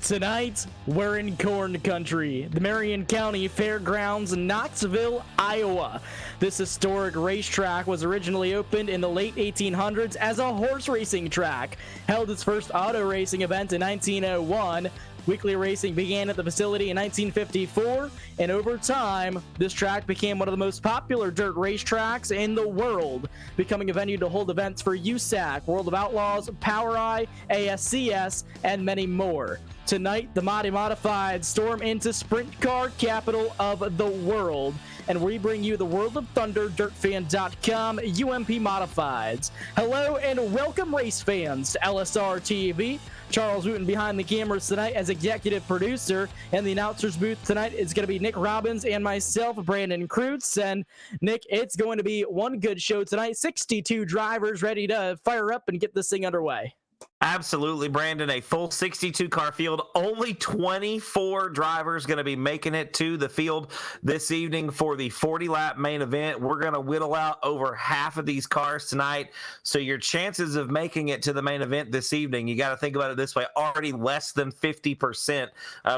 Tonight, we're in corn country, the Marion County Fairgrounds in Knoxville, Iowa. This historic racetrack was originally opened in the late 1800s as a horse racing track, held its first auto racing event in 1901. Weekly racing began at the facility in 1954, and over time, this track became one of the most popular dirt racetracks in the world, becoming a venue to hold events for USAC, World of Outlaws, Power Eye, ASCS, and many more. Tonight, the Mighty Modifieds storm into sprint car capital of the world, and we bring you the World of Thunder DirtFan.com UMP Modifieds. Hello and welcome, race fans, to LSRTV. Charles Wooten behind the cameras tonight as executive producer, and the announcers booth tonight is going to be Nick Robbins and myself, Brandon Kreutz. And Nick, it's going to be one good show tonight. 62 drivers ready to fire up and get this thing underway. Absolutely, Brandon. A full 62-car field. Only 24 drivers going to be making it to the field this evening for the 40-lap main event. We're going to whittle out over half of these cars tonight. So your chances of making it to the main event this evening, you got to think about it this way, already less than 50%.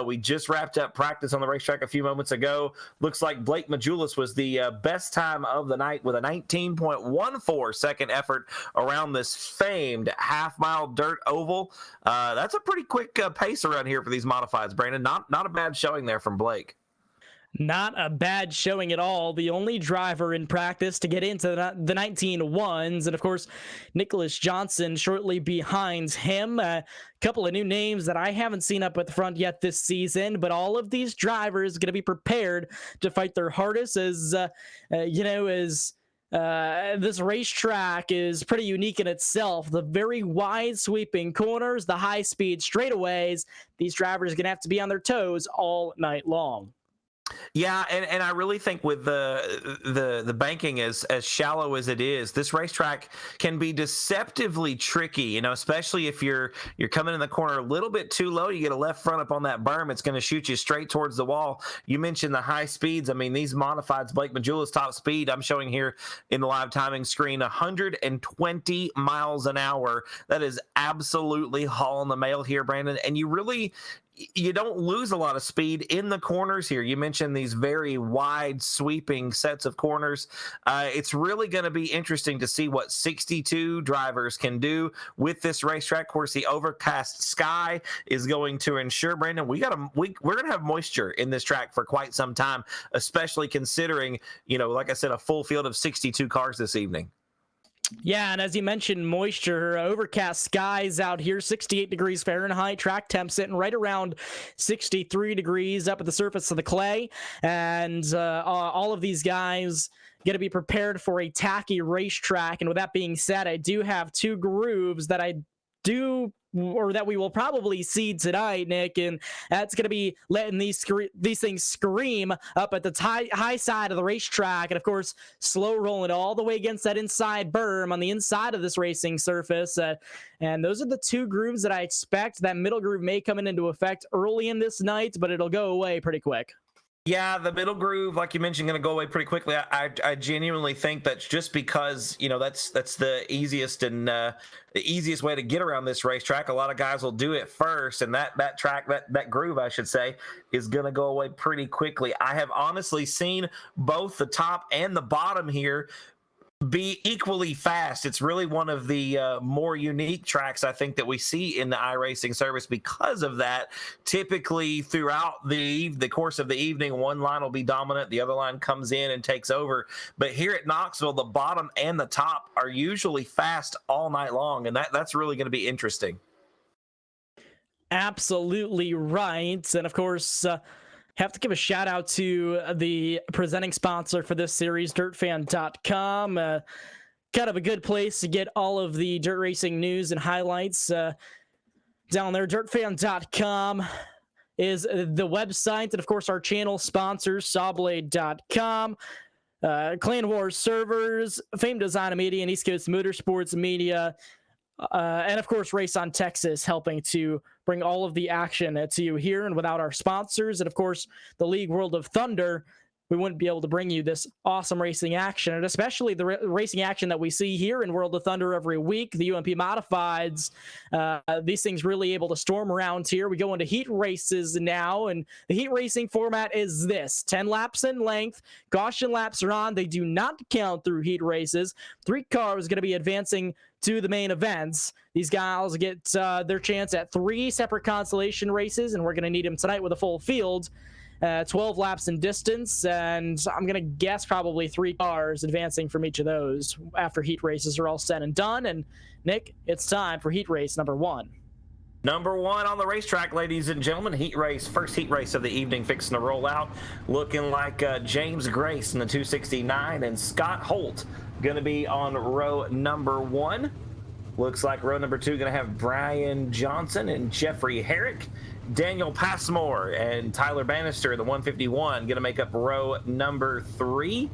We just wrapped up practice on the racetrack a few moments ago. Looks like Blake Majulis was the best time of the night with a 19.14 second effort around this famed half-mile dirt oval. That's a pretty quick pace around here for these modifieds, Brandon. Not a bad showing there from Blake. Not a bad showing at all. The only driver in practice to get into the 19-1s, and of course, Nicholas Johnson shortly behind him. A couple of new names that I haven't seen up at the front yet this season, but all of these drivers are going to be prepared to fight their hardest as this racetrack is pretty unique in itself. The very wide sweeping corners, the high speed straightaways, these drivers are going to have to be on their toes all night long. Yeah, and I really think with the banking as shallow as it is, this racetrack can be deceptively tricky, especially if you're coming in the corner a little bit too low, you get a left front up on that berm, it's going to shoot you straight towards the wall. You mentioned the high speeds. I mean, these modifieds, Blake Majulis top speed, I'm showing here in the live timing screen, 120 miles an hour. That is absolutely hauling the mail here, Brandon, and you don't lose a lot of speed in the corners here. You mentioned these very wide sweeping sets of corners. It's really going to be interesting to see what 62 drivers can do with this racetrack. Of course, the overcast sky is going to ensure, Brandon, we're going to have moisture in this track for quite some time, especially considering, like I said, a full field of 62 cars this evening. Yeah, and as you mentioned, moisture, overcast skies out here, 68 degrees Fahrenheit, track temp sitting right around 63 degrees up at the surface of the clay, and all of these guys going to be prepared for a tacky racetrack. And with that being said, I do have two grooves that that we will probably see tonight, Nick, and that's going to be letting these things scream up at the high side of the racetrack, and of course slow rolling all the way against that inside berm on the inside of this racing surface, and those are the two grooves that I expect. That middle groove may come into effect early in this night, but it'll go away pretty quick. Yeah, the middle groove, like you mentioned, going to go away pretty quickly. I genuinely think that's just because that's the easiest and the easiest way to get around this racetrack. A lot of guys will do it first, and that track, that groove, I should say, is going to go away pretty quickly. I have honestly seen both the top and the bottom here be equally fast. It's really one of the more unique tracks, I think, that we see in the iRacing service because of that. Typically, throughout the course of the evening, one line will be dominant, the other line comes in and takes over. But here at Knoxville, the bottom and the top are usually fast all night long, and that's really going to be interesting. Absolutely right. And of course, have to give a shout out to the presenting sponsor for this series, DirtFan.com. Kind of a good place to get all of the dirt racing news and highlights down there. DirtFan.com is the website, and of course our channel sponsors, Sawblade.com, Clan Wars Servers, Fame Design Media, and East Coast Motorsports Media. And of course, Race on Texas, helping to bring all of the action to you here. And without our sponsors, and of course, the League World of Thunder, we wouldn't be able to bring you this awesome racing action, and especially the racing action that we see here in World of Thunder every week, the UMP Modifieds. These things really able to storm around here. We go into heat races now, and the heat racing format is this: 10 laps in length. Caution laps are on. They do not count through heat races. 3 cars going to be advancing to the main events. These guys get their chance at 3 separate consolation races, and we're going to need them tonight with a full field. 12 laps in distance, and I'm going to guess probably 3 cars advancing from each of those after heat races are all said and done. And Nick, it's time for heat race number 1. Number 1 on the racetrack, ladies and gentlemen. Heat race, first heat race of the evening, fixing to roll out. Looking like James Grace in the 269 and Scott Holt going to be on row number 1. Looks like row number 2 going to have Brian Johnson and Jeffrey Herrick. Daniel Passmore and Tyler Bannister, the 151, going to make up row number 3.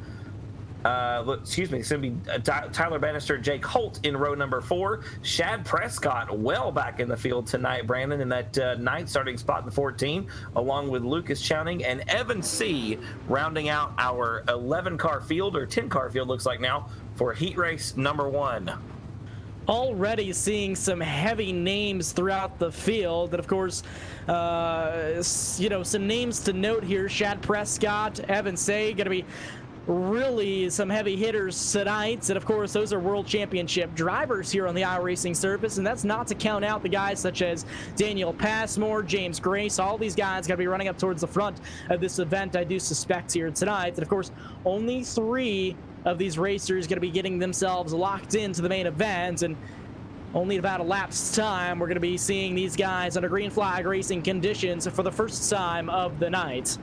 Excuse me, it's going to be Tyler Bannister, Jake Holt in row number 4. Shad Prescott well back in the field tonight, Brandon, in that 9th starting spot in the 14, along with Lucas Chowning and Evan C. rounding out our 11-car field, or 10-car field looks like now, for heat race number 1. Already seeing some heavy names throughout the field. And of course, some names to note here: Shad Prescott, Evan Say, going to be really some heavy hitters tonight. And of course, those are world championship drivers here on the iRacing surface. And that's not to count out the guys such as Daniel Passmore, James Grace. All these guys got to be running up towards the front of this event, I do suspect, here tonight. And of course, only 3 of these racers going to be getting themselves locked into the main event, and only about a lap's time we're going to be seeing these guys under green flag racing conditions for the first time of the night.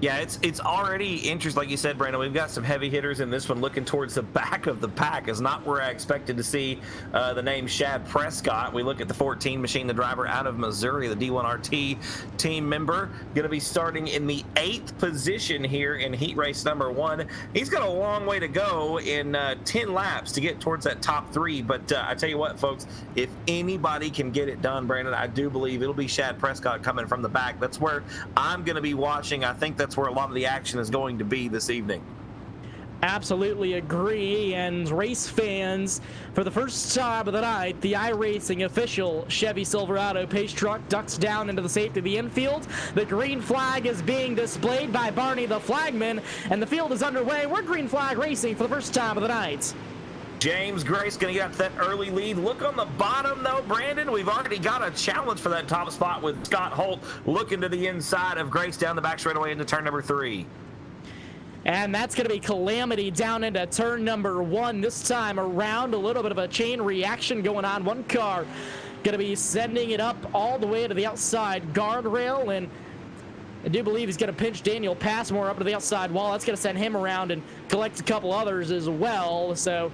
Yeah, it's already interesting. Like you said, Brandon, we've got some heavy hitters in this one. Looking towards the back of the pack is not where I expected to see the name Shad Prescott. We look at the 14 machine, the driver out of Missouri, the D1RT team member, going to be starting in the 8th position here in heat race number 1. He's got a long way to go in 10 laps to get towards that top 3. But I tell you what, folks, if anybody can get it done, Brandon, I do believe it'll be Shad Prescott coming from the back. That's where I'm going to be watching. I think that's where a lot of the action is going to be this evening. Absolutely agree. And race fans, for the first time of the night, the iRacing official Chevy Silverado pace truck ducks down into the safety of the infield. The green flag is being displayed by Barney the flagman, and the field is underway. We're green flag racing for the first time of the night. James Grace going to get that early lead. Look on the bottom, though, Brandon. We've already got a challenge for that top spot with Scott Holt looking to the inside of Grace down the back straightaway into turn number 3. And that's going to be Calamity down into turn number 1. This time around, a little bit of a chain reaction going on. One car going to be sending it up all the way to the outside guardrail, and I do believe he's going to pinch Daniel Passmore up to the outside wall. That's going to send him around and collect a couple others as well. So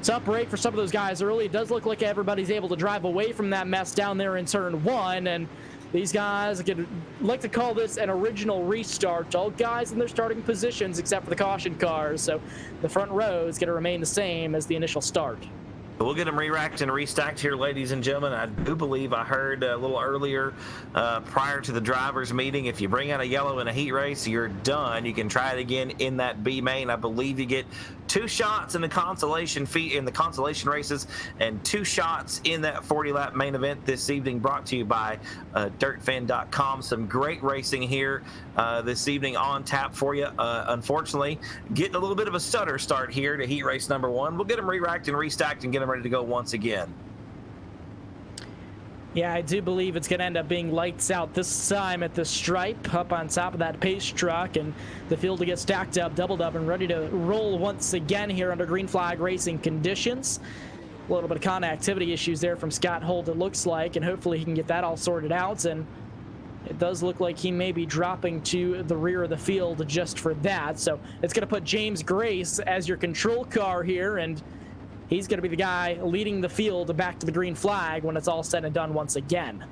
tough break for some of those guys early. It does look like everybody's able to drive away from that mess down there in turn 1, and these guys could like to call this an original restart. All guys in their starting positions except for the caution cars, so the front row is going to remain the same as the initial start. We'll get them re-racked and restacked here, ladies and gentlemen. I do believe I heard a little earlier prior to the drivers' meeting, if you bring out a yellow in a heat race, you're done. You can try it again in that B main. I believe you get 2 shots in the consolation races and 2 shots in that 40-lap main event this evening, brought to you by dirtfan.com. Some great racing here this evening on tap for you. Unfortunately, getting a little bit of a stutter start here to heat race number 1. We'll get them re-racked and restacked and get them ready to go once again. Yeah, I do believe it's going to end up being lights out this time at the stripe up on top of that pace truck, and the field to get stacked up, doubled up, and ready to roll once again here under green flag racing conditions. A little bit of connectivity issues there from Scott Holt, it looks like, and hopefully he can get that all sorted out. And it does look like he may be dropping to the rear of the field just for that. So it's going to put James Grace as your control car here, and he's going to be the guy leading the field back to the green flag when it's all said and done once again.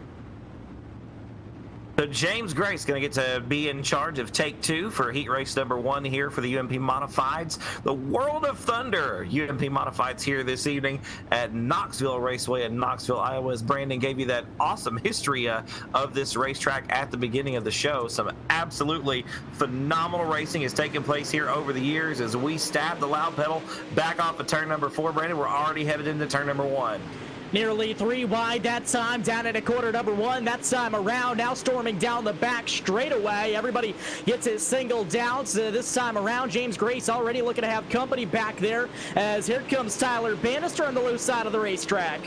So James Grace going to get to be in charge of take 2 for heat race number 1 here for the UMP Modifieds. The World of Thunder UMP Modifieds here this evening at Knoxville Raceway in Knoxville, Iowa. As Brandon gave you that awesome history of this racetrack at the beginning of the show. Some absolutely phenomenal racing has taken place here over the years. As we stab the loud pedal back off of turn number 4, Brandon, we're already headed into turn number 1. Nearly 3 wide that time, down at a quarter number 1. That time around, now storming down the back straightaway. Everybody gets his single down. So this time around, James Grace already looking to have company back there, as here comes Tyler Bannister on the low side of the racetrack.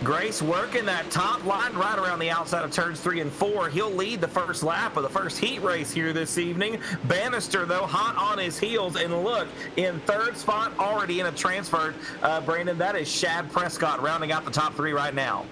Grace working that top line right around the outside of turns 3 and 4. He'll lead the first lap of the first heat race here this evening. Bannister, though, hot on his heels. And look, in third spot, already in a transfer, Brandon, that is Shad Prescott rounding out the top 3 right now.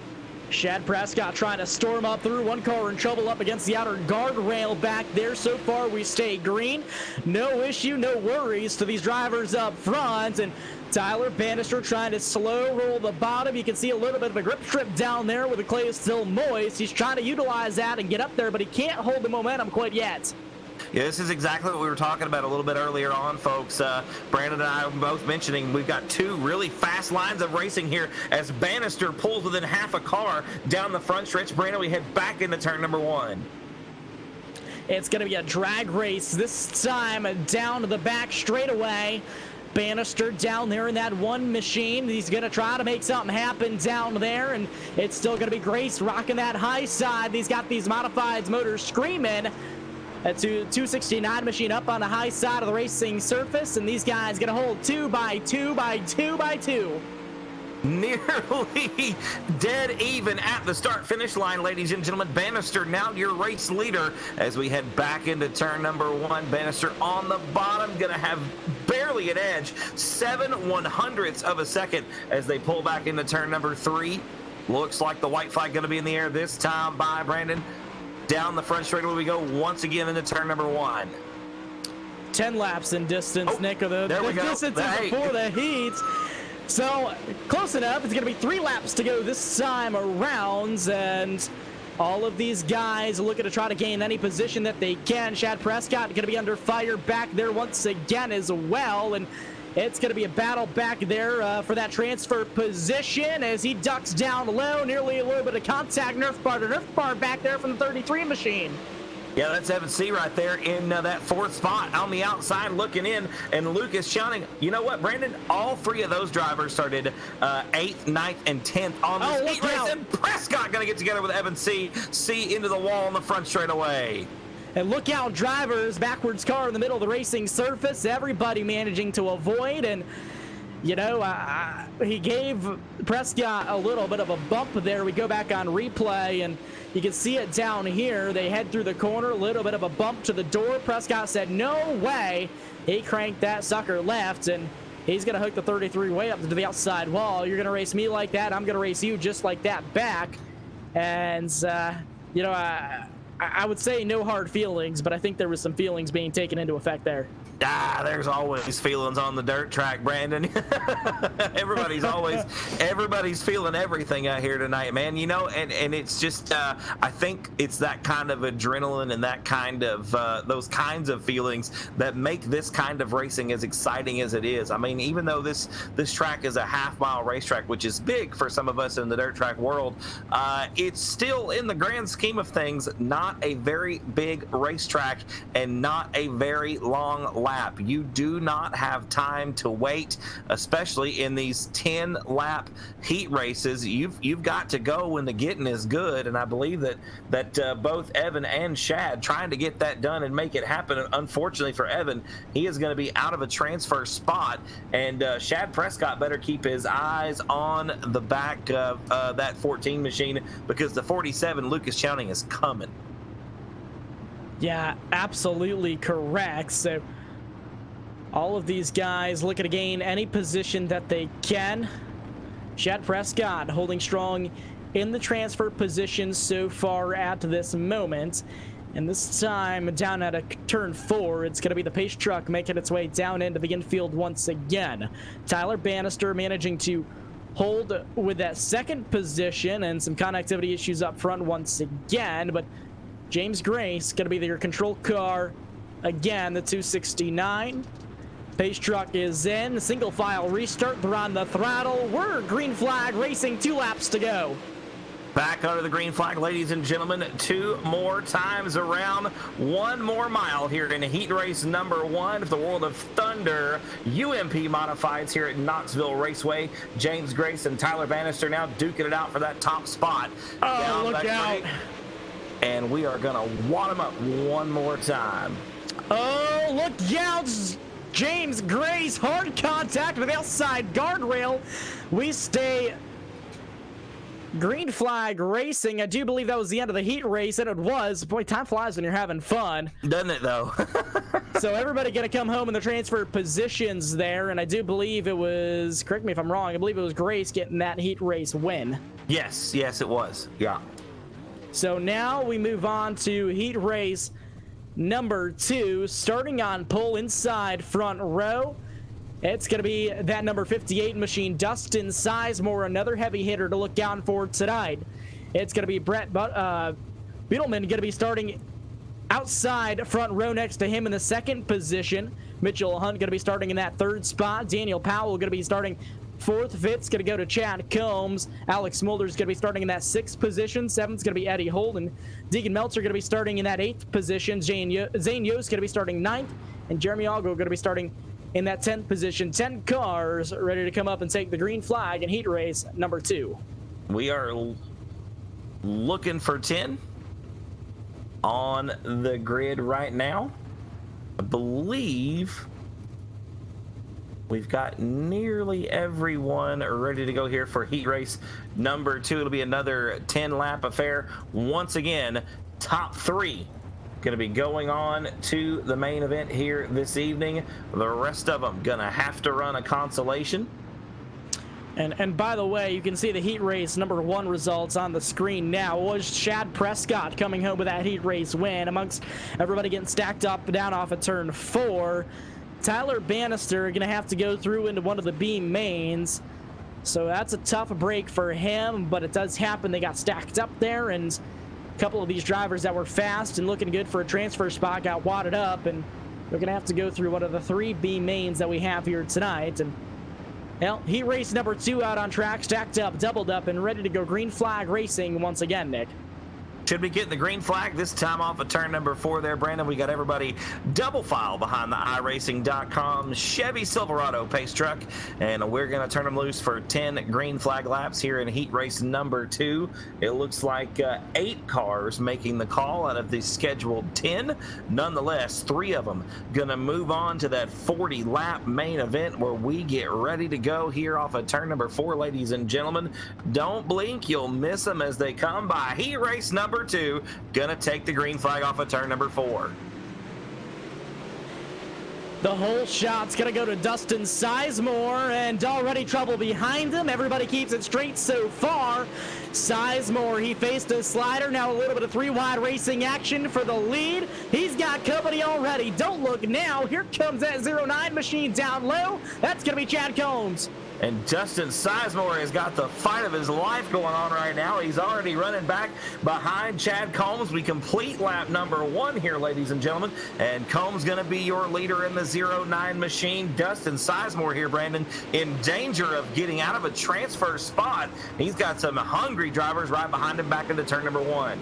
Shad Prescott trying to storm up through. One car in trouble up against the outer guardrail back there. So far, we stay green. No issue, no worries to these drivers up front. And Tyler Bannister trying to slow roll the bottom. You can see a little bit of a grip strip down there where the clay is still moist. He's trying to utilize that and get up there, but he can't hold the momentum quite yet. Yeah, this is exactly what we were talking about a little bit earlier on, folks. Brandon and I were both mentioning we've got 2 really fast lines of racing here as Bannister pulls within half a car down the front stretch. Brandon, we head back into turn number 1. It's going to be a drag race this time down to the back straightaway. Bannister down there in that one machine. He's going to try to make something happen down there, and it's still going to be Grace rocking that high side. He's got these modified motors screaming. That 269 machine up on the high side of the racing surface, and these guys going to hold 2 by 2 by 2 by 2. Nearly dead even at the start-finish line, ladies and gentlemen. Bannister now your race leader as we head back into turn number 1. Bannister on the bottom, going to have barely an edge, 7/100ths of a second as they pull back into turn number 3. Looks like the white flag going to be in the air this time by Brandon. Down the front straightaway we go once again into turn number 1. 10 laps in distance, Nick, of the distance before the heat. So close enough. It's going to be 3 laps to go this time around, and all of these guys are looking to try to gain any position that they can. Shad Prescott going to be under fire back there once again as well, and it's going to be a battle back there for that transfer position as he ducks down low. Nearly a little bit of contact. Nerf bar back there from the 33 machine. Yeah, that's Evan C right there in that 4th spot on the outside looking in, and Lucas Chowning. You know what, Brandon? All 3 of those drivers started 8th, 9th, and 10th on this heat race, and Prescott going to get together with Evan C into the wall on the front straightaway. And look out, drivers, backwards car in the middle of the racing surface. Everybody managing to avoid, and you know, he gave Prescott a little bit of a bump there. We go back on replay, and you can see it down here. They head through the corner, a little bit of a bump to the door. Prescott said, no way. He cranked that sucker left, and he's going to hook the 33 way up to the outside wall. You're going to race me like that. I'm going to race you just like that back. And, you know, I would say no hard feelings, but I think there was some feelings being taken into effect there. There's always feelings on the dirt track, Brandon. everybody's feeling everything out here tonight, man. You know, and it's just, I think it's that kind of adrenaline and that kind of, those kinds of feelings that make this kind of racing as exciting as it is. I mean, even though this track is a half-mile racetrack, which is big for some of us in the dirt track world, it's still, in the grand scheme of things, not a very big racetrack and not a very long lap. You do not have time to wait, especially in these 10-lap heat races. You've got to go when the getting is good, and I believe that both Evan and Shad trying to get that done and make it happen. Unfortunately for Evan, he is going to be out of a transfer spot, and Shad Prescott better keep his eyes on the back of that 14 machine, because the 47 Lucas Chowning is coming. Yeah, absolutely correct. So all of these guys looking to gain any position that they can. Shad Prescott holding strong in the transfer position so far at this moment. And this time down at a turn 4, it's going to be the pace truck making its way down into the infield once again. Tyler Bannister managing to hold with that second position, and some connectivity issues up front once again, but James Grace going to be your control car. Again, the 269. Pace truck is in. Single file restart. They're on the throttle. We're green flag racing. 2 laps to go. Back under the green flag, ladies and gentlemen. 2 more times around. 1 more mile here in heat race number 1 of the World of Thunder UMP Modifieds here at Knoxville Raceway. James Grace and Tyler Bannister now duking it out for that top spot. Oh, look out. And we are going to wad them up one more time. Oh, look out. James Grace, hard contact with the outside guardrail. We stay green flag racing. I do believe that was the end of the heat race, and it was. Boy, time flies when you're having fun. Doesn't it, though? So everybody going to come home in the transfer positions there, and I do believe it was, correct me if I'm wrong, I believe it was Grace getting that heat race win. Yes, it was. Yeah. So now we move on to heat race number 2, starting on pole inside front row. It's going to be that number 58 machine, Dustin Sizemore, another heavy hitter to look out for tonight. It's going to be Brett Beetleman going to be starting outside front row next to him in the 2nd position. Mitchell Hunt going to be starting in that 3rd spot. Daniel Powell going to be starting 4th. 5th's going to go to Chad Combs. Alex Mulder's going to be starting in that 6th position. 7th's going to be Eddie Holden. Deegan Meltzer going to be starting in that 8th position. Zane Yost going to be starting 9th. And Jeremy Algo going to be starting in that 10th position. 10 cars ready to come up and take the green flag in heat race number 2. We are looking for 10 on the grid right now. I believe we've got nearly everyone ready to go here for heat race number 2. It'll be another 10-lap affair. Once again, top 3 going to be going on to the main event here this evening. The rest of them going to have to run a consolation. And by the way, you can see the heat race number 1 results on the screen now. It was Chad Prescott coming home with that heat race win amongst everybody getting stacked up and down off of turn 4. Tyler Bannister going to have to go through into one of the B mains. So that's a tough break for him, but it does happen. They got stacked up there, and a couple of these drivers that were fast and looking good for a transfer spot got wadded up, and they're going to have to go through one of the 3 B mains that we have here tonight. And well, heat race number 2 out on track, stacked up, doubled up, and ready to go green flag racing once again, Nick. Should be getting the green flag this time off of turn number 4 there, Brandon. We got everybody double file behind the iRacing.com Chevy Silverado pace truck, and we're going to turn them loose for 10 green flag laps here in heat race number 2. It looks like 8 cars making the call out of the scheduled 10. Nonetheless, 3 of them going to move on to that 40-lap main event where we get ready to go here off of turn number 4, ladies and gentlemen. Don't blink, you'll miss them as they come by. Heat race number 2, gonna take the green flag off of turn number 4. The whole shot's gonna go to Dustin Sizemore, and already trouble behind him. Everybody keeps it straight so far. Sizemore, he faced a slider. Now a little bit of 3-wide racing action for the lead. He's got company already. Don't look now. Here comes that 09 machine down low. That's gonna be Chad Combs. And Dustin Sizemore has got the fight of his life going on right now. He's already running back behind Chad Combs. We complete lap number 1 here, ladies and gentlemen. And Combs going to be your leader in the 09 machine. Dustin Sizemore here, Brandon, in danger of getting out of a transfer spot. He's got some hungry drivers right behind him back into turn number 1.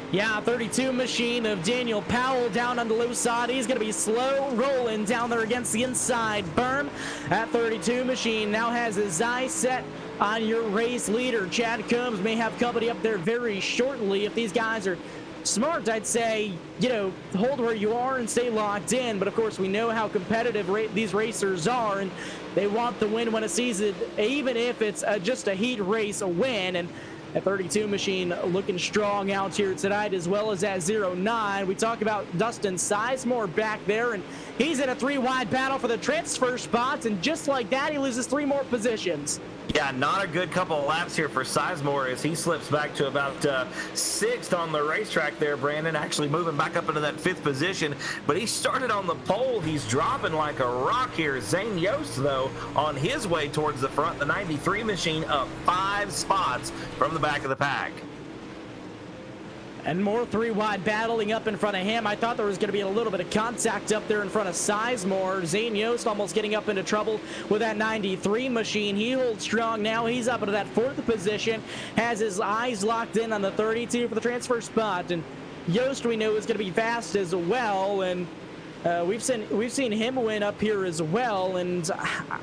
Yeah, 32 machine of Daniel Powell down on the low side. He's going to be slow rolling down there against the inside berm. That 32 machine now has his eye set on your race leader. Chad Combs may have company up there very shortly. If these guys are smart, I'd say, you know, hold where you are and stay locked in. But of course, we know how competitive these racers are, and they want the win when it sees it, even if it's just a heat race win. And that 32 machine looking strong out here tonight, as well as that 09. We talk about Dustin Sizemore back there, and he's in a 3-wide battle for the transfer spots, and just like that, he loses 3 more positions. Yeah, not a good couple of laps here for Sizemore as he slips back to about 6th on the racetrack there, Brandon, actually moving back up into that 5th position. But he started on the pole. He's dropping like a rock here. Zane Yost, though, on his way towards the front. The 93 machine up 5 spots from the back of the pack. And more 3-wide battling up in front of him. I thought there was going to be a little bit of contact up there in front of Sizemore. Zane Yost almost getting up into trouble with that 93 machine. He holds strong now. He's up into that 4th position. Has his eyes locked in on the 32 for the transfer spot. And Yost, we know, is going to be fast as well. And we've seen him win up here as well. And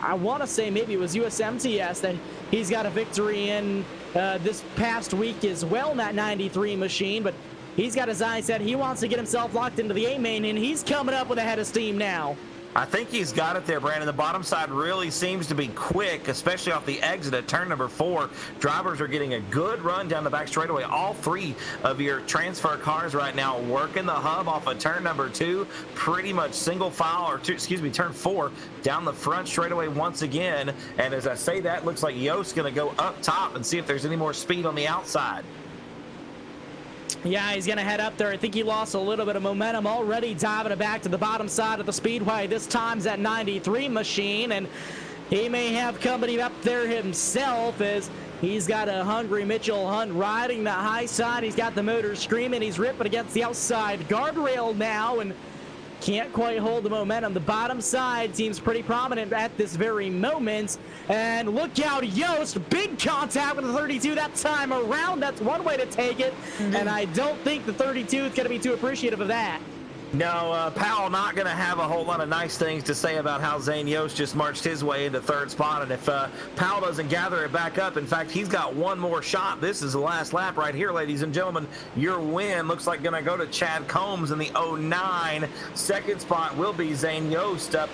I want to say maybe it was USMTS that he's got a victory in this past week as well in that 93 machine, but he's got his eyes set. He wants to get himself locked into the A main, and he's coming up with a head of steam now. I think he's got it there, Brandon. The bottom side really seems to be quick, especially off the exit at turn number 4. Drivers are getting a good run down the back straightaway. All 3 of your transfer cars right now working the hub off of turn number 2. Pretty much single file, or turn 4 down the front straightaway once again. And as I say that, looks like Yost's going to go up top and see if there's any more speed on the outside. Yeah, he's going to head up there. I think he lost a little bit of momentum already, diving it back to the bottom side of the speedway. This time's that 93 machine, and he may have company up there himself as he's got a hungry Mitchell Hunt riding the high side. He's got the motor screaming. He's ripping against the outside guardrail now, and can't quite hold the momentum. The bottom side seems pretty prominent at this very moment. And look out, Yost, big contact with the 32 that time around. That's one way to take it. And I don't think the 32 is going to be too appreciative of that. No, Powell not going to have a whole lot of nice things to say about how Zane Yost just marched his way into 3rd spot. And if Powell doesn't gather it back up, in fact, he's got one more shot. This is the last lap right here, ladies and gentlemen. Your win looks like going to go to Chad Combs in the 09. 2nd spot will be Zane Yost up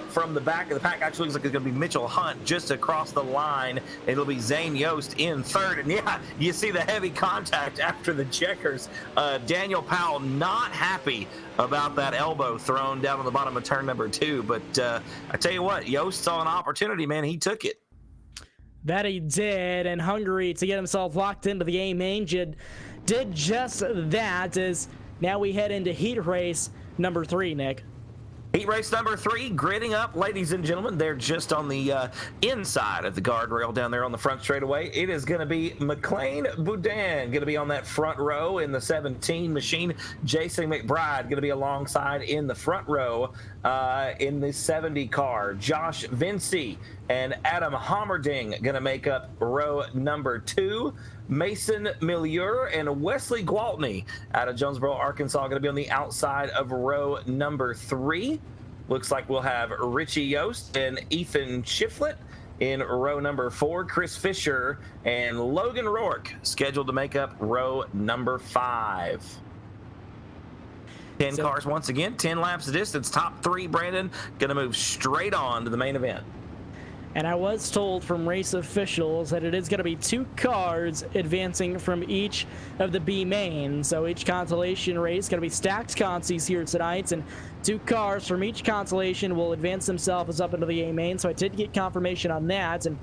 from the back of the pack. Actually, looks like it's going to be Mitchell Hunt just across the line. It'll be Zane Yost in 3rd. And yeah, you see the heavy contact after the checkers. Daniel Powell not happy about that elbow thrown down on the bottom of turn number 2, but I tell you what, Yost saw an opportunity, man. He took it. That he did, and hungry to get himself locked into the A main did just that. As now we head into heat race number 3, Nick. Heat race number 3, gridding up, ladies and gentlemen. They're just on the inside of the guardrail down there on the front straightaway. It is going to be McLean Boudin going to be on that front row in the 17 machine. Jason McBride going to be alongside in the front row in the 70 car. Josh Vinci and Adam Hommerding going to make up row number 2. Mason Milieu and Wesley Gwaltney out of Jonesboro, Arkansas, going to be on the outside of row number 3. Looks like we'll have Richie Yost and Ethan Shiflett in row number 4. Chris Fisher and Logan Rourke scheduled to make up row number 5. 10 cars once again, 10 laps of distance. Top 3, Brandon, going to move straight on to the main event. And I was told from race officials that it is going to be 2 cars advancing from each of the B mains. So each consolation race is going to be stacked consies here tonight, and 2 cars from each consolation will advance themselves up into the A main. So I did get confirmation on that. And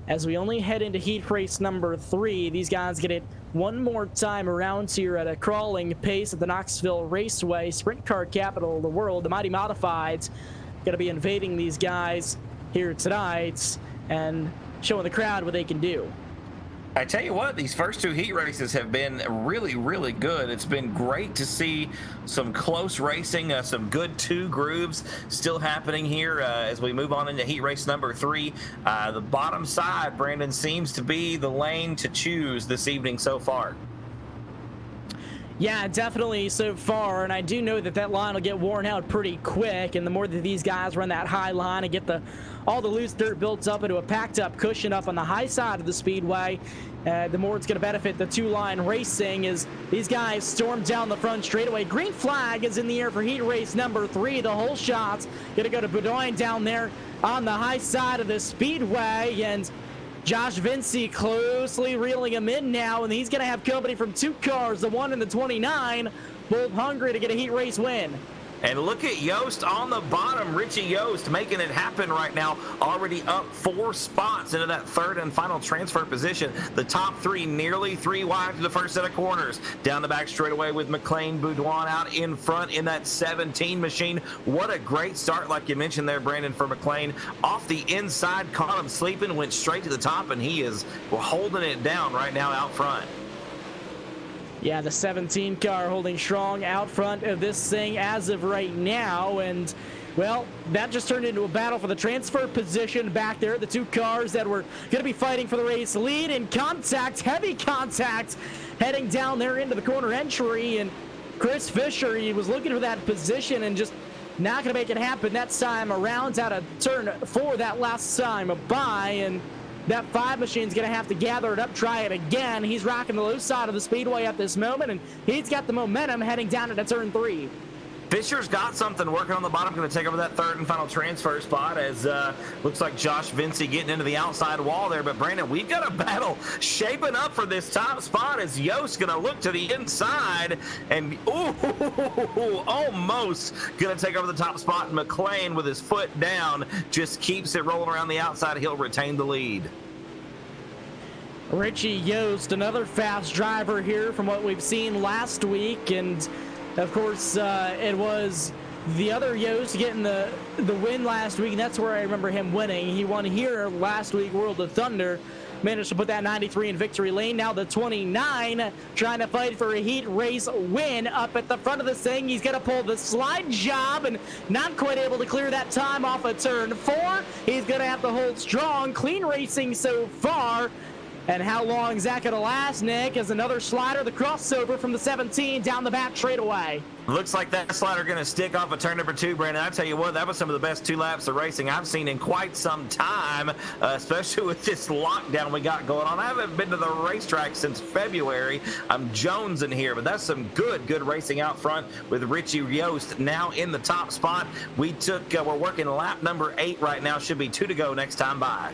as we only head into heat race number 3, these guys get it one more time around here at a crawling pace at the Knoxville Raceway, sprint car capital of the world. The Mighty Modifieds going to be invading these guys here tonight and showing the crowd what they can do. I tell you what, these first 2 heat races have been really, really good. It's been great to see some close racing, some good 2 grooves still happening here as we move on into heat race number 3. The bottom side, Brandon, seems to be the lane to choose this evening so far. Yeah, definitely so far, and I do know that that line will get worn out pretty quick, and the more that these guys run that high line and get all the loose dirt built up into a packed up cushion up on the high side of the speedway, the more it's going to benefit the 2-line racing as these guys storm down the front straightaway. Green flag is in the air for heat race number 3. The whole shot's going to go to Boudin down there on the high side of the speedway, and Josh Vinci closely reeling him in now, and he's going to have company from 2 cars, the 1 and the 29, both hungry to get a heat race win. And look at Yost on the bottom. Richie Yost making it happen right now. Already up 4 spots into that 3rd and final transfer position. The top 3 nearly 3 wide to the first set of corners. Down the back straightaway with McLean Boudin out in front in that 17 machine. What a great start, like you mentioned there, Brandon, for McLean. Off the inside, caught him sleeping, went straight to the top, and he is holding it down right now out front. Yeah, the 17 car holding strong out front of this thing as of right now. And, well, that just turned into a battle for the transfer position back there. The two cars that were going to be fighting for the race lead in contact, heavy contact, heading down there into the corner entry. And Chris Fisher, he was looking for that position and just not going to make it happen that time around out of turn 4 that last time by. And that 5 machine's going to have to gather it up, try it again. He's rocking the low side of the speedway at this moment, and he's got the momentum heading down into turn 3. Fisher's got something working on the bottom, going to take over that third and final transfer spot as looks like Josh Vincey getting into the outside wall there. But Brandon, we've got a battle shaping up for this top spot as Yost's going to look to the inside and almost going to take over the top spot. And McLean with his foot down just keeps it rolling around the outside. He'll retain the lead. Richie Yost, another fast driver here from what we've seen last week, and of course, it was the other Yost getting the win last week, and that's where I remember him winning. He won here last week, World of Thunder. Managed to put that 93 in victory lane. Now the 29 trying to fight for a heat race win up at the front of this thing. He's going to pull the slide job and not quite able to clear that time off of turn 4. He's going to have to hold strong. Clean racing so far. And how long is that going to last, Nick? As another slider, the crossover from the 17 down the back straightaway. Looks like that slider going to stick off of turn number 2, Brandon. I tell you what, that was some of the best 2 laps of racing I've seen in quite some time, especially with this lockdown we got going on. I haven't been to the racetrack since February. I'm jonesing here, but that's some good racing out front with Richie Yost now in the top spot. We're working lap number 8 right now. Should be 2 to go next time by.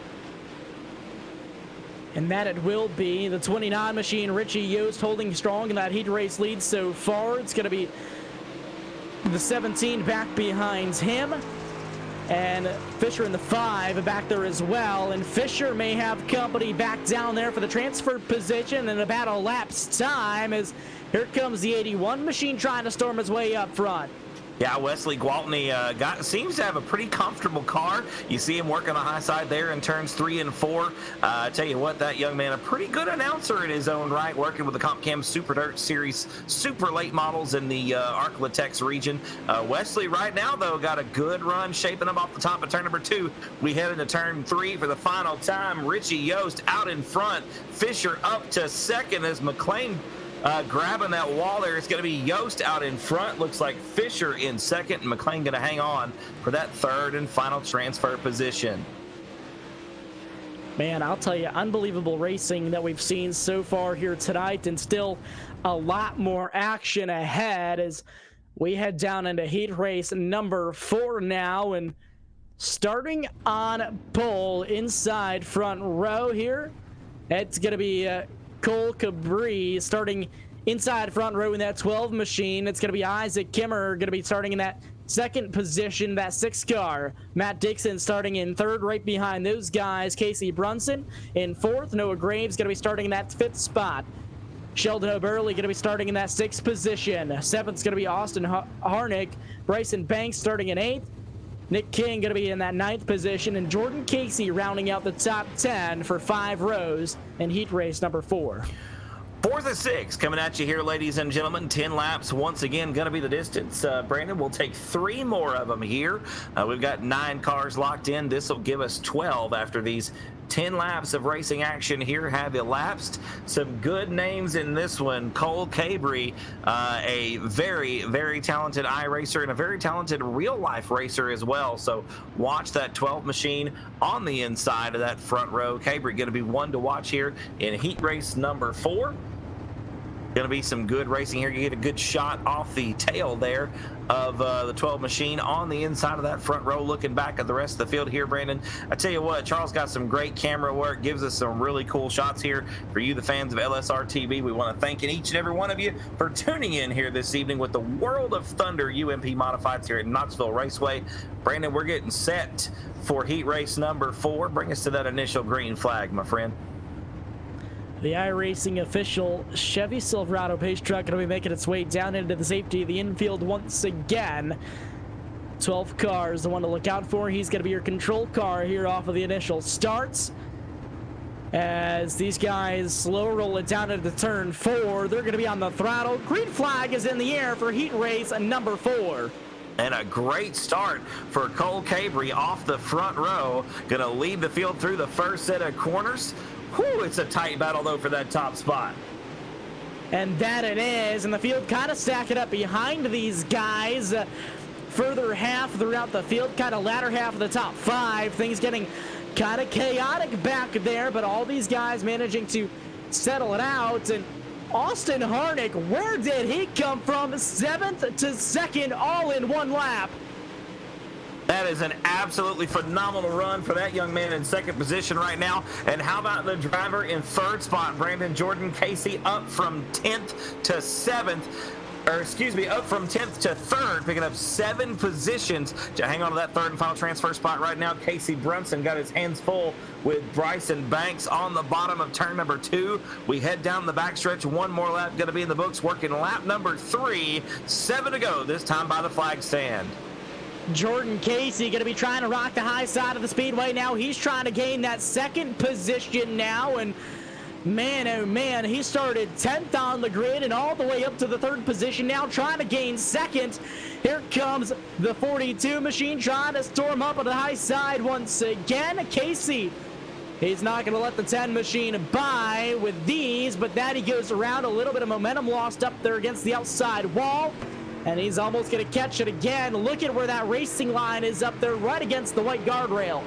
And that it will be. The 29 machine, Richie Yost, holding strong in that heat race lead so far. It's going to be the 17 back behind him. And Fisher in the 5 back there as well. And Fisher may have company back down there for the transfer position in about a lap's time, as here comes the 81 machine trying to storm his way up front. Yeah, Wesley Gwaltney seems to have a pretty comfortable car. You see him working the high side there in turns 3 and 4. I tell you what, that young man, a pretty good announcer in his own right, working with the Comp Chem Super Dirt Series super late models in the Arc Latex region. Wesley right now, though, got a good run shaping up off the top of turn number 2. We head into turn 3 for the final time. Richie Yost out in front. Fisher up to second as McLean grabbing that wall there. It's going to be Yost out in front. Looks like Fisher in second, and McLean going to hang on for that third and final transfer position. Man, I'll tell you, unbelievable racing that we've seen so far here tonight, and still a lot more action ahead as we head down into heat race number 4 now. And starting on pole inside front row here, it's going to be Cole Cabri starting inside front row in that 12 machine. It's going to be Isaac Kimmer going to be starting in that second position, that 6 car. Matt Dixon starting in 3rd right behind those guys. Casey Brunson in 4th. Noah Graves going to be starting in that 5th spot. Sheldon O'Burley going to be starting in that 6th position. 7th's going to be Austin Harnick. Bryson Banks starting in 8th. Nick King going to be in that 9th position, and Jordan Casey rounding out the top 10 for 5 rows in heat race number 4. 4th and 6th coming at you here, ladies and gentlemen. 10 laps once again going to be the distance. Brandon, we'll take 3 more of them here. We've got 9 cars locked in. This will give us 12 after these 10 laps of racing action here have elapsed. Some good names in this one. Cole Cabri, a very talented iRacer and a very talented real-life racer as well. So watch that 12 machine on the inside of that front row. Cabri going to be one to watch here in heat race number 4. Going to be some good racing here. You get a good shot off the tail there of the 12 machine on the inside of that front row, looking back at the rest of the field here, Brandon. I tell you what, Charles got some great camera work, gives us some really cool shots here for you, the fans of LSRTV. We want to thank each and every one of you for tuning in here this evening with the World of Thunder UMP Modifieds here at Knoxville Raceway. Brandon, we're getting set for heat race number 4. Bring us to that initial green flag, my friend. The iRacing official Chevy Silverado pace truck going to be making its way down into the safety of the infield once again. 12 cars, the one to look out for. He's going to be your control car here off of the initial starts. As these guys slow roll it down into turn 4, they're going to be on the throttle. Green flag is in the air for heat race number 4. And a great start for Cole Cabry off the front row. Going to lead the field through the first set of corners. Whew, it's a tight battle, though, for that top spot. And that it is. And the field kind of stacking up behind these guys. Further half throughout the field, kind of latter half of the top 5. Things getting kind of chaotic back there, but all these guys managing to settle it out. And Austin Harnick, where did he come from? 7th to 2nd, all in one lap. That is an absolutely phenomenal run for that young man in 2nd position right now. And how about the driver in 3rd spot, Brandon Jordan Casey, up from 10th to 7th. Or excuse me, up from 10th to 3rd, picking up 7 positions to hang on to that 3rd and final transfer spot right now. Casey Brunson got his hands full with Bryson Banks on the bottom of turn number 2. We head down the backstretch. One more lap going to be in the books, working lap number 3. 7 to go, this time by the flag stand. Jordan Casey going to be trying to rock the high side of the speedway now. He's trying to gain that 2nd position now, and man, oh man, he started 10th on the grid and all the way up to the 3rd position now, trying to gain 2nd. Here comes the 42 machine trying to storm up on the high side once again. Casey, he's not going to let the 10 machine by with these, but that he goes around. A little bit of momentum lost up there against the outside wall, and he's almost going to catch it again. Look at where that racing line is up there, right against the white guardrail.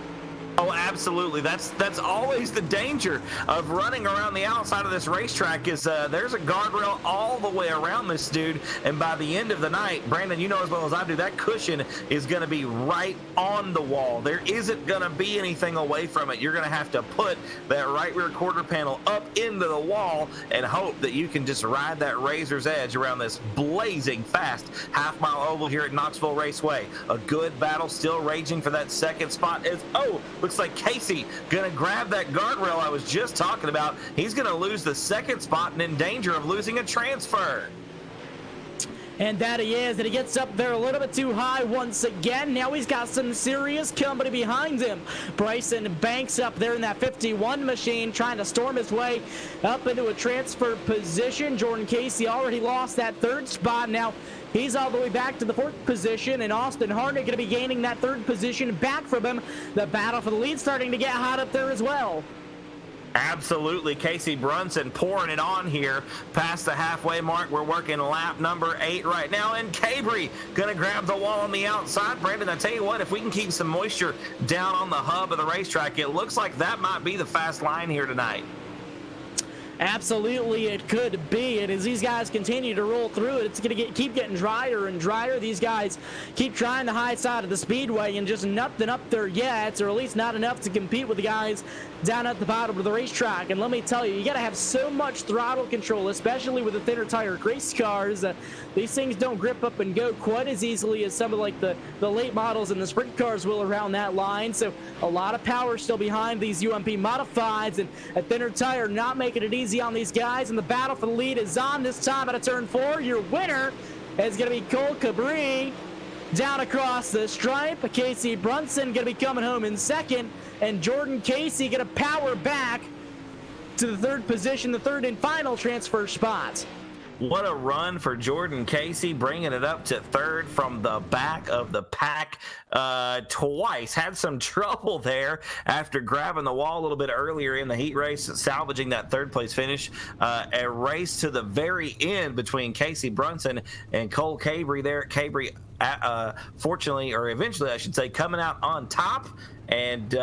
Oh, absolutely. That's always the danger of running around the outside of this racetrack is there's a guardrail all the way around this dude. And by the end of the night, Brandon, you know as well as I do, that cushion is going to be right on the wall. There isn't going to be anything away from it. You're going to have to put that right rear quarter panel up into the wall and hope that you can just ride that razor's edge around this blazing fast half-mile oval here at Knoxville Raceway. A good battle still raging for that 2nd spot. Looks like Casey gonna grab that guardrail I was just talking about. He's gonna lose the 2nd spot and in danger of losing a transfer. And that he is, and he gets up there a little bit too high once again. Now he's got some serious company behind him. Bryson Banks up there in that 51 machine trying to storm his way up into a transfer position. Jordan Casey already lost that 3rd spot. Now he's all the way back to the 4th position, and Austin Harnick going to be gaining that 3rd position back from him. The battle for the lead starting to get hot up there as well. Absolutely. Casey Brunson pouring it on here past the halfway mark. We're working lap number 8 right now, and Cabry going to grab the wall on the outside. Brandon, I tell you what, if we can keep some moisture down on the hub of the racetrack, it looks like that might be the fast line here tonight. Absolutely, it could be. And as these guys continue to roll through it, it's going to keep getting drier and drier. These guys keep trying the high side of the speedway, and just nothing up there yet, or at least not enough to compete with the guys down at the bottom of the racetrack. And let me tell you got to have so much throttle control, especially with the thinner tire race cars. These things don't grip up and go quite as easily as some of like the late models and the sprint cars will around that line. So a lot of power still behind these UMP modifieds, and a thinner tire not making it easy on these guys. And the battle for the lead is on this time out of turn 4. Your winner is going to be Cole Cabry down across the stripe. Casey Brunson going to be coming home in 2nd, and Jordan Casey going to power back to the 3rd position, the 3rd and final transfer spot. What a run for Jordan Casey, bringing it up to 3rd from the back of the pack twice. Had some trouble there after grabbing the wall a little bit earlier in the heat race, salvaging that 3rd place finish. A race to the very end between Casey Brunson and Cole Cabry there. Cabry, fortunately, or eventually I should say, coming out on top. And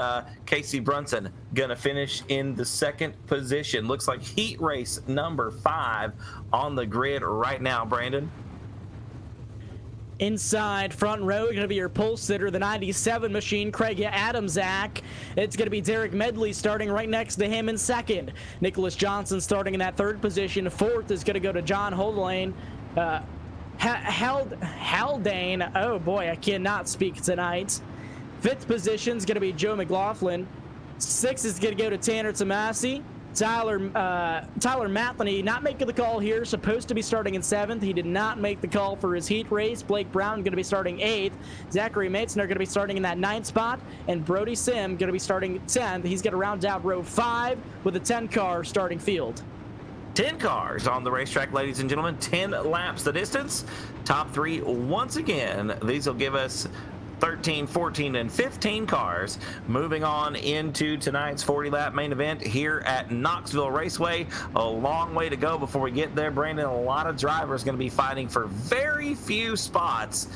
Casey Brunson gonna finish in the 2nd position. Looks like heat race number 5 on the grid right now, Brandon. Inside front row, going to be your pole sitter, the 97 machine, Craig Adamczak. It's going to be Derek Medley starting right next to him in 2nd. Nicholas Johnson starting in that 3rd position. 4th is going to go to John Holdlane. Haldane, oh boy, I cannot speak tonight. 5th position is going to be Joe McLaughlin. 6th is going to go to Tanner Tomasi. Tyler Matheny not making the call here, supposed to be starting in 7th. He did not make the call for his heat race. Blake Brown going to be starting 8th. Zachary Mason are going to be starting in that 9th spot, and Brody Sim going to be starting 10th. He's going to round out row 5 with a 10-car starting field. 10 cars on the racetrack, ladies and gentlemen. 10 laps the distance. Top 3 once again. These will give us 13, 14, and 15 cars. Moving on into tonight's 40-lap main event here at Knoxville Raceway. A long way to go before we get there, Brandon. A lot of drivers going to be fighting for very few spots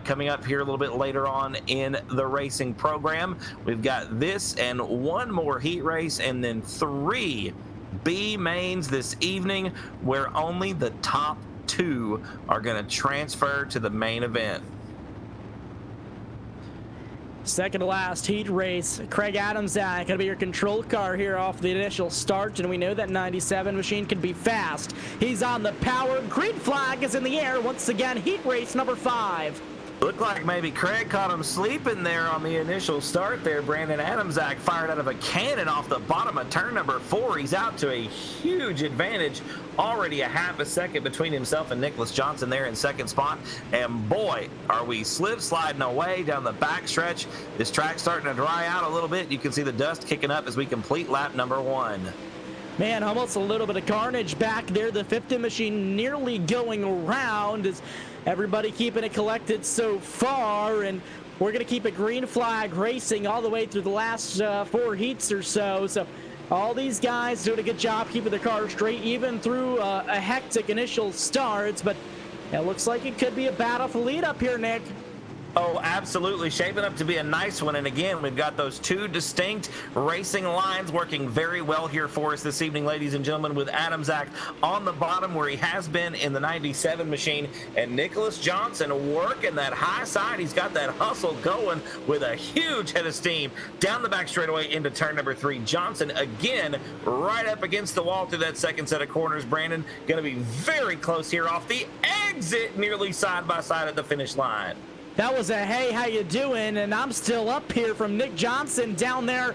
coming up here a little bit later on in the racing program. We've got this and one more heat race, and then 3 B mains this evening, where only the top 2 are going to transfer to the main event. Second to last heat race. Craig Adams going to be your control car here off the initial start, and we know that 97 machine can be fast. He's on the power. Green flag is in the air once again. Heat race number 5. Looked like maybe Craig caught him sleeping there on the initial start there. Brandon Adamczak fired out of a cannon off the bottom of turn number 4. He's out to a huge advantage. Already a half a second between himself and Nicholas Johnson there in 2nd spot. And boy, are we sliding away down the backstretch. This track's starting to dry out a little bit. You can see the dust kicking up as we complete lap number 1. Man, almost a little bit of carnage back there. The 50 machine nearly going around. Is everybody keeping it collected so far? And we're going to keep a green flag racing all the way through the last 4 heats or so. So all these guys doing a good job keeping their cars straight, even through a hectic initial starts. But it looks like it could be a battle for lead up here, Nick. Oh, absolutely. Shaping up to be a nice one. And again, we've got those 2 distinct racing lines working very well here for us this evening, ladies and gentlemen, with Adamczak on the bottom where he has been in the 97 machine, and Nicholas Johnson working that high side. He's got that hustle going with a huge head of steam down the back straightaway into turn number 3. Johnson again right up against the wall through that 2nd set of corners. Brandon going to be very close here off the exit, nearly side by side at the finish line. That was a hey, how you doing? And I'm still up here from Nick Johnson down there.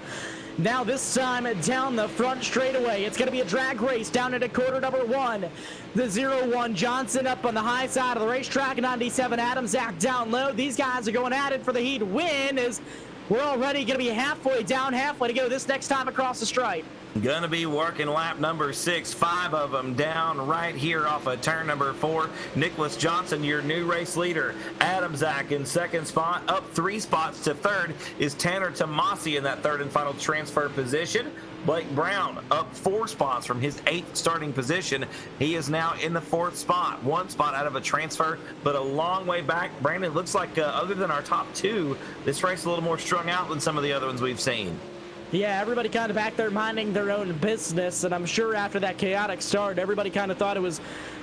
Now this time down the front straightaway. It's going to be a drag race down into quarter number 1. The 0-1 Johnson up on the high side of the racetrack. 97 Adamczak down low. These guys are going at it for the heat win as we're already going to be halfway to go this next time across the stripe. Gonna be working lap number 6, 5 of them down right here off of turn number 4. Nicholas Johnson, your new race leader. Adamczak in 2nd spot. Up 3 spots to 3rd is Tanner Tomasi in that 3rd and final transfer position. Blake Brown up 4 spots from his 8th starting position. He is now in the 4th spot. 1 spot out of a transfer, but a long way back. Brandon, looks like other than our top 2, this race is a little more strung out than some of the other ones we've seen. Yeah, everybody kind of back there minding their own business, and I'm sure after that chaotic start, everybody kind of thought it was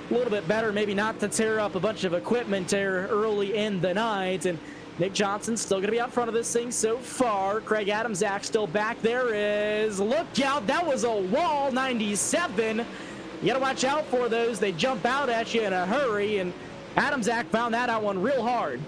a little bit better maybe not to tear up a bunch of equipment there early in the night. And Nick Johnson's still going to be out front of this thing so far. Craig Adamczak still back there is. Look out, that was a wall, 97. You got to watch out for those. They jump out at you in a hurry, and Adamczak found that out one real hard.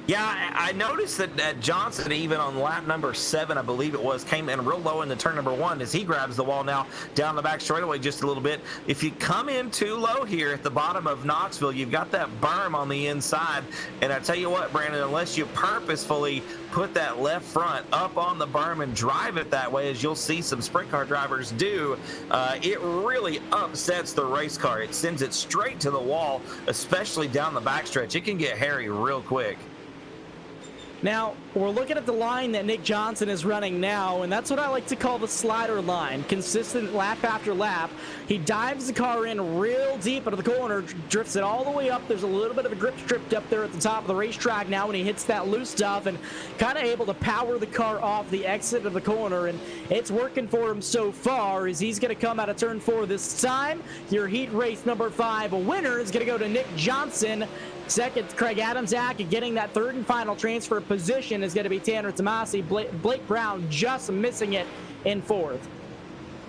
Yeah, I noticed that Johnson, even on lap number 7, I believe it was, came in real low into turn number 1 as he grabs the wall now down the back straightaway just a little bit. If you come in too low here at the bottom of Knoxville, you've got that berm on the inside. And I tell you what, Brandon, unless you purposefully put that left front up on the berm and drive it that way, as you'll see some sprint car drivers do, it really upsets the race car. It sends it straight to the wall, especially down the backstretch. It can get hairy real quick. Now, we're looking at the line that Nick Johnson is running now, and that's what I like to call the slider line. Consistent lap after lap. He dives the car in real deep into the corner, drifts it all the way up. There's a little bit of a grip strip up there at the top of the racetrack now when he hits that loose stuff, and kind of able to power the car off the exit of the corner, and it's working for him so far as he's going to come out of turn 4 this time. Your heat race number 5 winner is going to go to Nick Johnson. Second, Craig Adamczak, and getting that 3rd and final transfer position is going to be Tanner Tomasi. Blake Brown just missing it in 4th.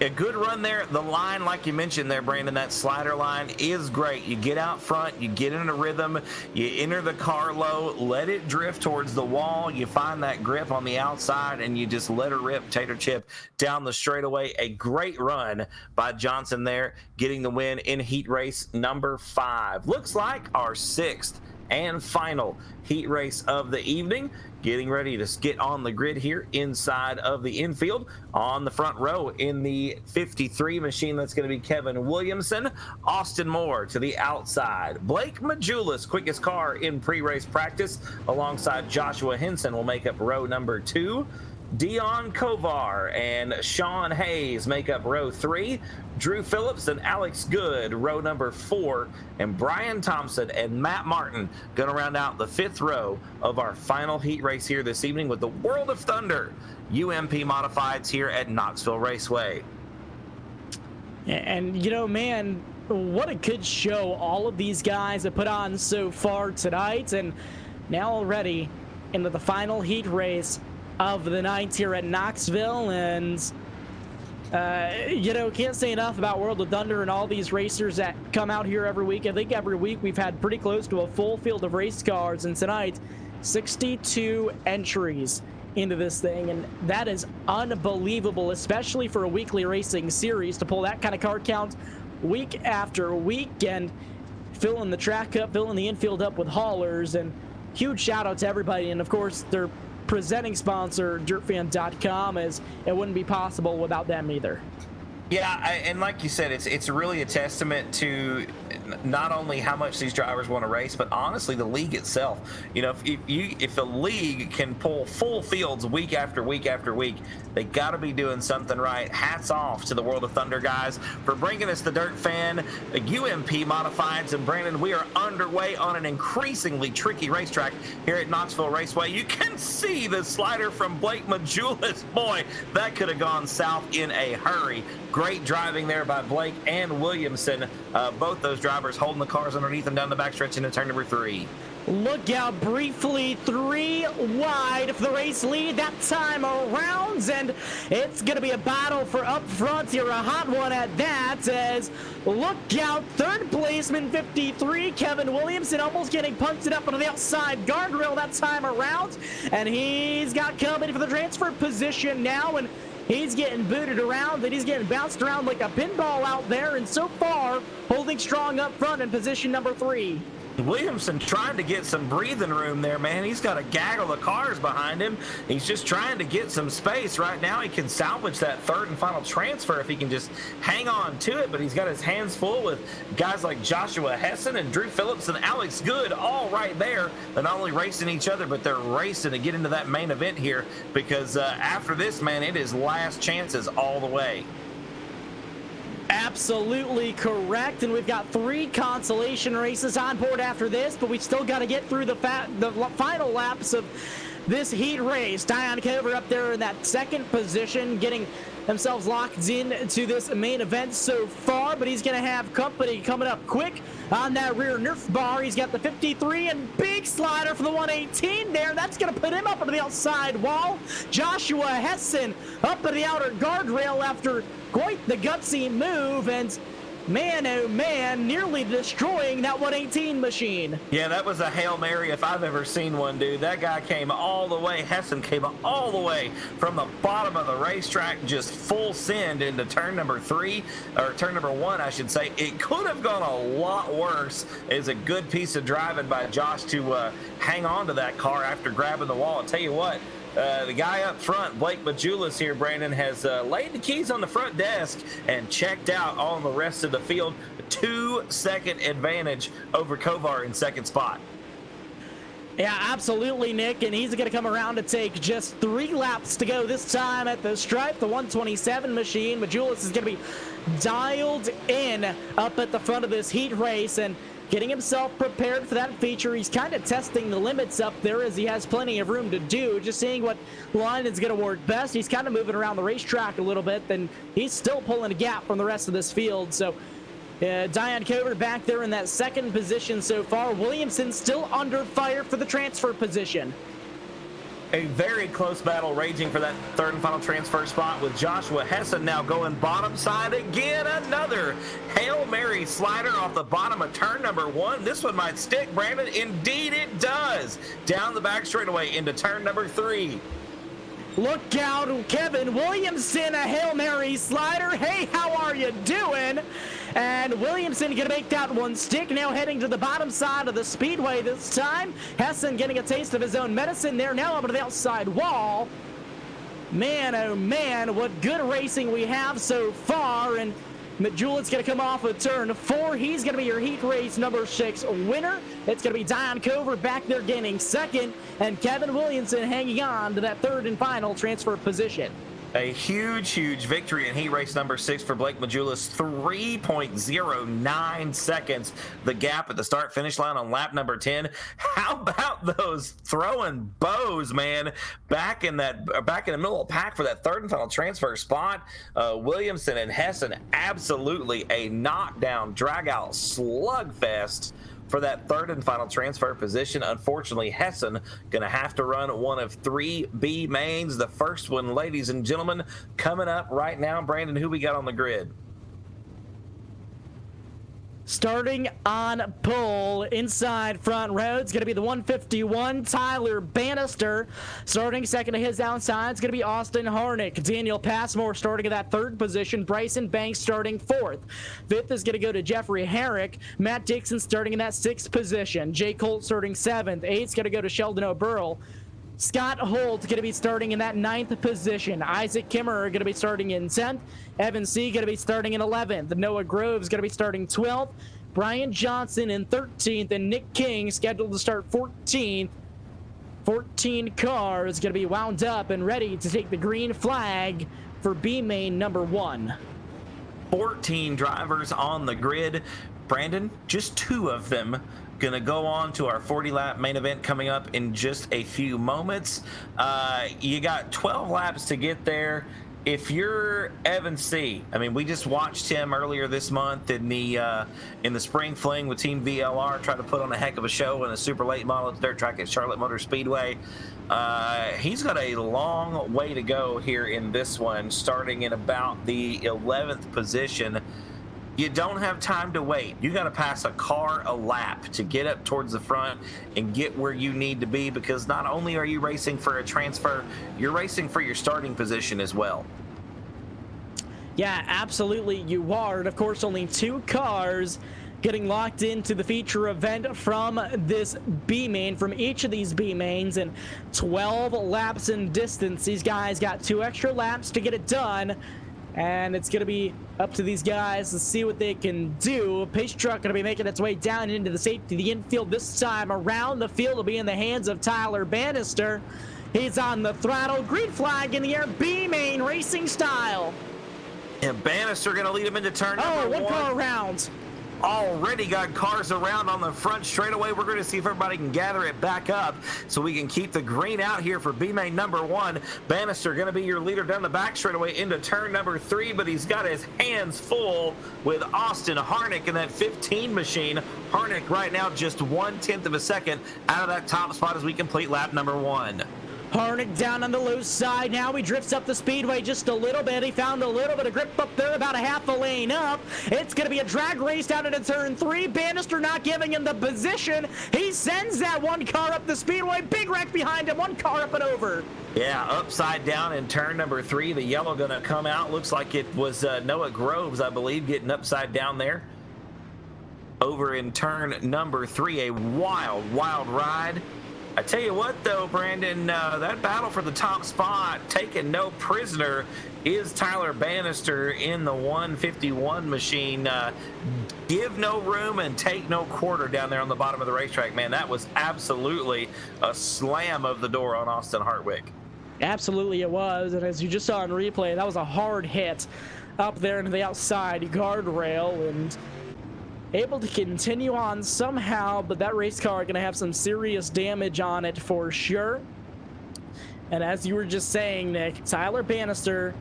A good run there. The line, like you mentioned there, Brandon, that slider line is great. You get out front, you get in a rhythm, you enter the car low, let it drift towards the wall, you find that grip on the outside, and you just let her rip tater chip down the straightaway. A great run by Johnson there, getting the win in heat race number 5. Looks like our 6th and final heat race of the evening. Getting ready to get on the grid here inside of the infield. On the front row in the 53 machine, that's going to be Kevin Williamson. Austin Moore to the outside. Blake Majulis, quickest car in pre-race practice, alongside Joshua Henson, will make up row number 2. Dion Kovar and Sean Hayes make up row 3. Drew Phillips and Alex Good, row number 4. And Brian Thompson and Matt Martin going to round out the 5th row of our final heat race here this evening with the World of Thunder UMP Modifieds here at Knoxville Raceway. And, you know, man, what a good show all of these guys have put on so far tonight. And now already into the final heat race of the night here at Knoxville. And you know, can't say enough about World of Thunder and all these racers that come out here every week. I think every week we've had pretty close to a full field of race cars, and tonight 62 entries into this thing, and that is unbelievable, especially for a weekly racing series, to pull that kind of car count week after week and filling the track up, filling the infield up with haulers. And huge shout out to everybody, and of course their presenting sponsor, dirtfan.com, as it wouldn't be possible without them either. Yeah, and like you said, it's really a testament to not only how much these drivers want to race, but honestly the league itself. You know, if the league can pull full fields week after week after week, they got to be doing something right. Hats off to the World of Thunder guys for bringing us the Dirt Fan, the UMP Modifieds. And Brandon, we are underway on an increasingly tricky racetrack here at Knoxville Raceway. You can see the slider from Blake Majulis. Boy, that could have gone south in a hurry. Great driving there by Blake and Williamson. Both those drivers holding the cars underneath them down the backstretch into turn number 3. Look out, briefly 3 wide for the race lead that time around, and it's going to be a battle for up front here, a hot one at that, as look out, third placeman 53, Kevin Williamson, almost getting punted up onto the outside guardrail that time around, and he's got company for the transfer position now, and he's getting booted around, and he's getting bounced around like a pinball out there, and so far holding strong up front in position number 3. Williamson trying to get some breathing room there, man. He's got a gaggle of cars behind him. He's just trying to get some space. Right now he can salvage that third and final transfer if he can just hang on to it, but he's got his hands full with guys like Joshua Hessen and Drew Phillips and Alex Good all right there. They're not only racing each other, but they're racing to get into that main event here, because after this, man, it is last chances all the way. Absolutely correct, and we've got 3 consolation races on board after this, but we've still got to get through the final laps of this heat race. Dion Kovar up there in that second position, getting themselves locked in to this main event so far, but he's going to have company coming up quick on that rear Nerf bar. He's got the 53 and big slider for the 118 there. That's going to put him up onto the outside wall. Joshua Hessen up at the outer guardrail after quite the gutsy move, and man, oh man, nearly destroying that 118 machine. Yeah, that was a Hail Mary if I've ever seen one, dude. That guy came all the way, Hessen came all the way from the bottom of the racetrack, just full send into turn number 3, or turn number 1, I should say. It could have gone a lot worse. It's a good piece of driving by Josh to hang on to that car after grabbing the wall. I'll tell you what, the guy up front, Blake Majulis here, Brandon, has laid the keys on the front desk and checked out on the rest of the field. A 2-second advantage over Kovar in second spot. Yeah, absolutely, Nick, and he's going to come around to take just 3 laps to go this time at the stripe, the 127 machine. Majulis is going to be dialed in up at the front of this heat race and getting himself prepared for that feature. He's kind of testing the limits up there, as he has plenty of room to do, just seeing what line is going to work best. He's kind of moving around the racetrack a little bit, and he's still pulling a gap from the rest of this field. So Dion Kovar back there in that second position so far. Williamson still under fire for the transfer position. A very close battle raging for that third and final transfer spot, with Joshua Hessen now going bottom side again. Another Hail Mary slider off the bottom of turn number 1. This one might stick, Brandon. Indeed it does. Down the back straightaway into turn number 3. Look out, Kevin Williamson, a Hail Mary slider. Hey, how are you doing? And Williamson gonna make that one stick, now heading to the bottom side of the speedway this time. Hessen getting a taste of his own medicine there, now over to the outside wall. Man, oh man, what good racing we have so far. And Majulik's going to come off of turn 4. He's going to be your heat race number 6 winner. It's going to be Dion Cover back there gaining second, and Kevin Williamson hanging on to that third and final transfer position. A huge victory in heat race number 6 for Blake Majulis. 3.09 seconds the gap at the start finish line on lap number 10. How about those throwing bows, man? Back in the middle of the pack for that third and final transfer spot. Williamson and Hessen, absolutely a knockdown, drag out slugfest for that third and final transfer position. Unfortunately, Hessen gonna have to run one of 3 B mains. The first one, ladies and gentlemen, coming up right now. Brandon, who we got on the grid? Starting on pole, inside front row, it's going to be the 151, Tyler Bannister. Starting second to his outside, it's going to be Austin Harnick. Daniel Passmore starting at that third position. Bryson Banks starting 4th. 5th is going to go to Jeffrey Herrick. Matt Dixon starting in that 6th position. Jay Colt starting 7th. 8th's going to go to Sheldon O'Burl. Scott Holt going to be starting in that 9th position. Isaac Kimmer going to be starting in 10th. Evan C. going to be starting in 11th. Noah Groves going to be starting 12th. Brian Johnson in 13th. And Nick King scheduled to start 14th. 14 cars going to be wound up and ready to take the green flag for B main number 1. 14 drivers on the grid. Brandon, just 2 of them gonna go on to our 40-lap main event coming up in just a few moments. You got 12 laps to get there. If you're Evan C., I mean, we just watched him earlier this month in the spring fling with Team VLR, try to put on a heck of a show in a super late model dirt track at Charlotte Motor Speedway. He's got a long way to go here in this one, starting in about the 11th position. You don't have time to wait. You got to pass a car a lap to get up towards the front and get where you need to be, because not only are you racing for a transfer, you're racing for your starting position as well. Yeah, absolutely you are. And of course, only 2 cars getting locked into the feature event from this B main, from each of these B mains, and 12 laps in distance. These guys got 2 extra laps to get it done. And it's going to be up to these guys to see what they can do. Pace truck going to be making its way down into the safety, the infield this time. Around the field will be in the hands of Tyler Bannister. He's on the throttle. Green flag in the air. B main racing style. And Bannister going to lead him into turn number 1. One car around. Already got cars around on the front straightaway. We're going to see if everybody can gather it back up so we can keep the green out here for B main number 1. Bannister going to be your leader down the back straightaway into turn number 3, but he's got his hands full with Austin Harnick in that 15 machine. Harnick right now just 1/10 of a second out of that top spot as we complete lap number 1. Harnick down on the loose side. Now he drifts up the speedway just a little bit. He found a little bit of grip up there, about a half a lane up. It's going to be a drag race down into turn 3. Bannister not giving him the position. He sends that 1 car up the speedway. Big wreck behind him. 1 car up and over. Yeah, upside down in turn number 3. The yellow going to come out. Looks like it was Noah Groves, I believe, getting upside down there. Over in turn number 3, a wild ride. I tell you what, though, Brandon, that battle for the top spot, taking no prisoner, is Tyler Bannister in the 151 machine. Give no room and take no quarter down there on the bottom of the racetrack, man. That was absolutely a slam of the door on Austin Hartwick. Absolutely it was, and as you just saw in replay, that was a hard hit up there into the outside guardrail, and able to continue on somehow, but that race car going to have some serious damage on it for sure. And as you were just saying, Nick, Tyler Bannister,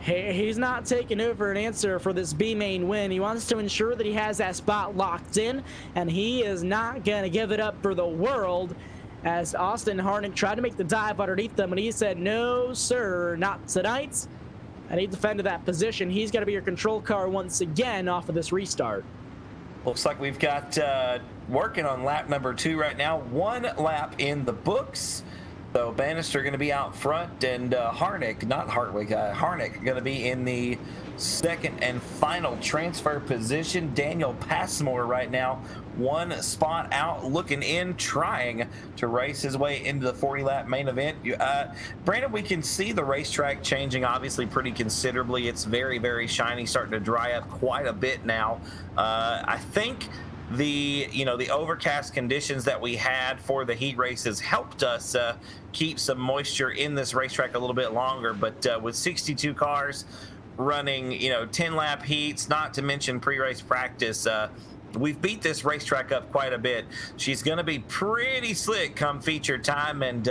he's not taking over an answer for this B main win. He wants to ensure that he has that spot locked in, and he is not going to give it up for the world. as Austin Harnick tried to make the dive underneath them, and he said, no, sir, not tonight. And he defended that position. He's going to be your control car once again off of this restart. Looks like we've got working on lap number 2 right now. 1 lap in the books. So Bannister going to be out front, and Harnick going to be in the second and final transfer position. Daniel Passmore right now 1 spot out, looking in, trying to race his way into the 40-lap main event. Brandon, we can see the racetrack changing obviously pretty considerably. It's very, very shiny, starting to dry up quite a bit now. I think the overcast conditions that we had for the heat races helped us keep some moisture in this racetrack a little bit longer, but with 62 cars running 10-lap heats, not to mention pre-race practice, we've beat this racetrack up quite a bit. She's going to be pretty slick come feature time, and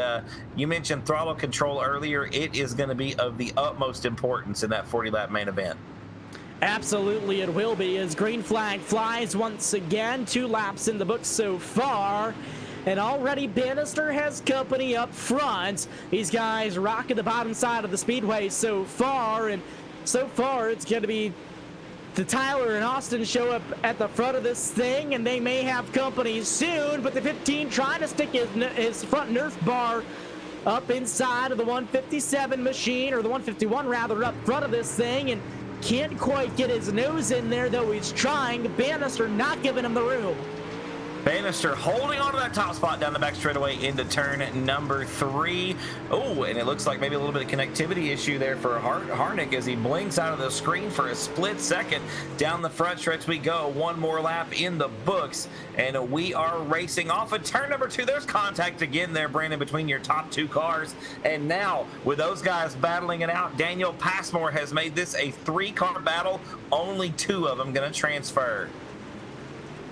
you mentioned throttle control earlier. It is going to be of the utmost importance in that 40-lap main event. Absolutely, it will be, as green flag flies once again. 2 laps in the books so far, and already Bannister has company up front. These guys rocking the bottom side of the speedway so far, and so far it's going to be the Tyler and Austin show up at the front of this thing, and they may have company soon, but the 15 trying to stick his front Nerf bar up inside of the 157 machine, or the 151 rather, up front of this thing, and can't quite get his nose in there, though he's trying. Bannister not giving him the room. Bannister holding on to that top spot down the back straightaway into turn number 3. Oh, and it looks like maybe a little bit of connectivity issue there for Harnick as he blinks out of the screen for a split second. Down the front stretch we go. 1 more lap in the books, and we are racing off of turn number 2. There's contact again there, Brandon, between your top 2 cars. And now, with those guys battling it out, Daniel Passmore has made this a 3-car battle. Only 2 of them going to transfer.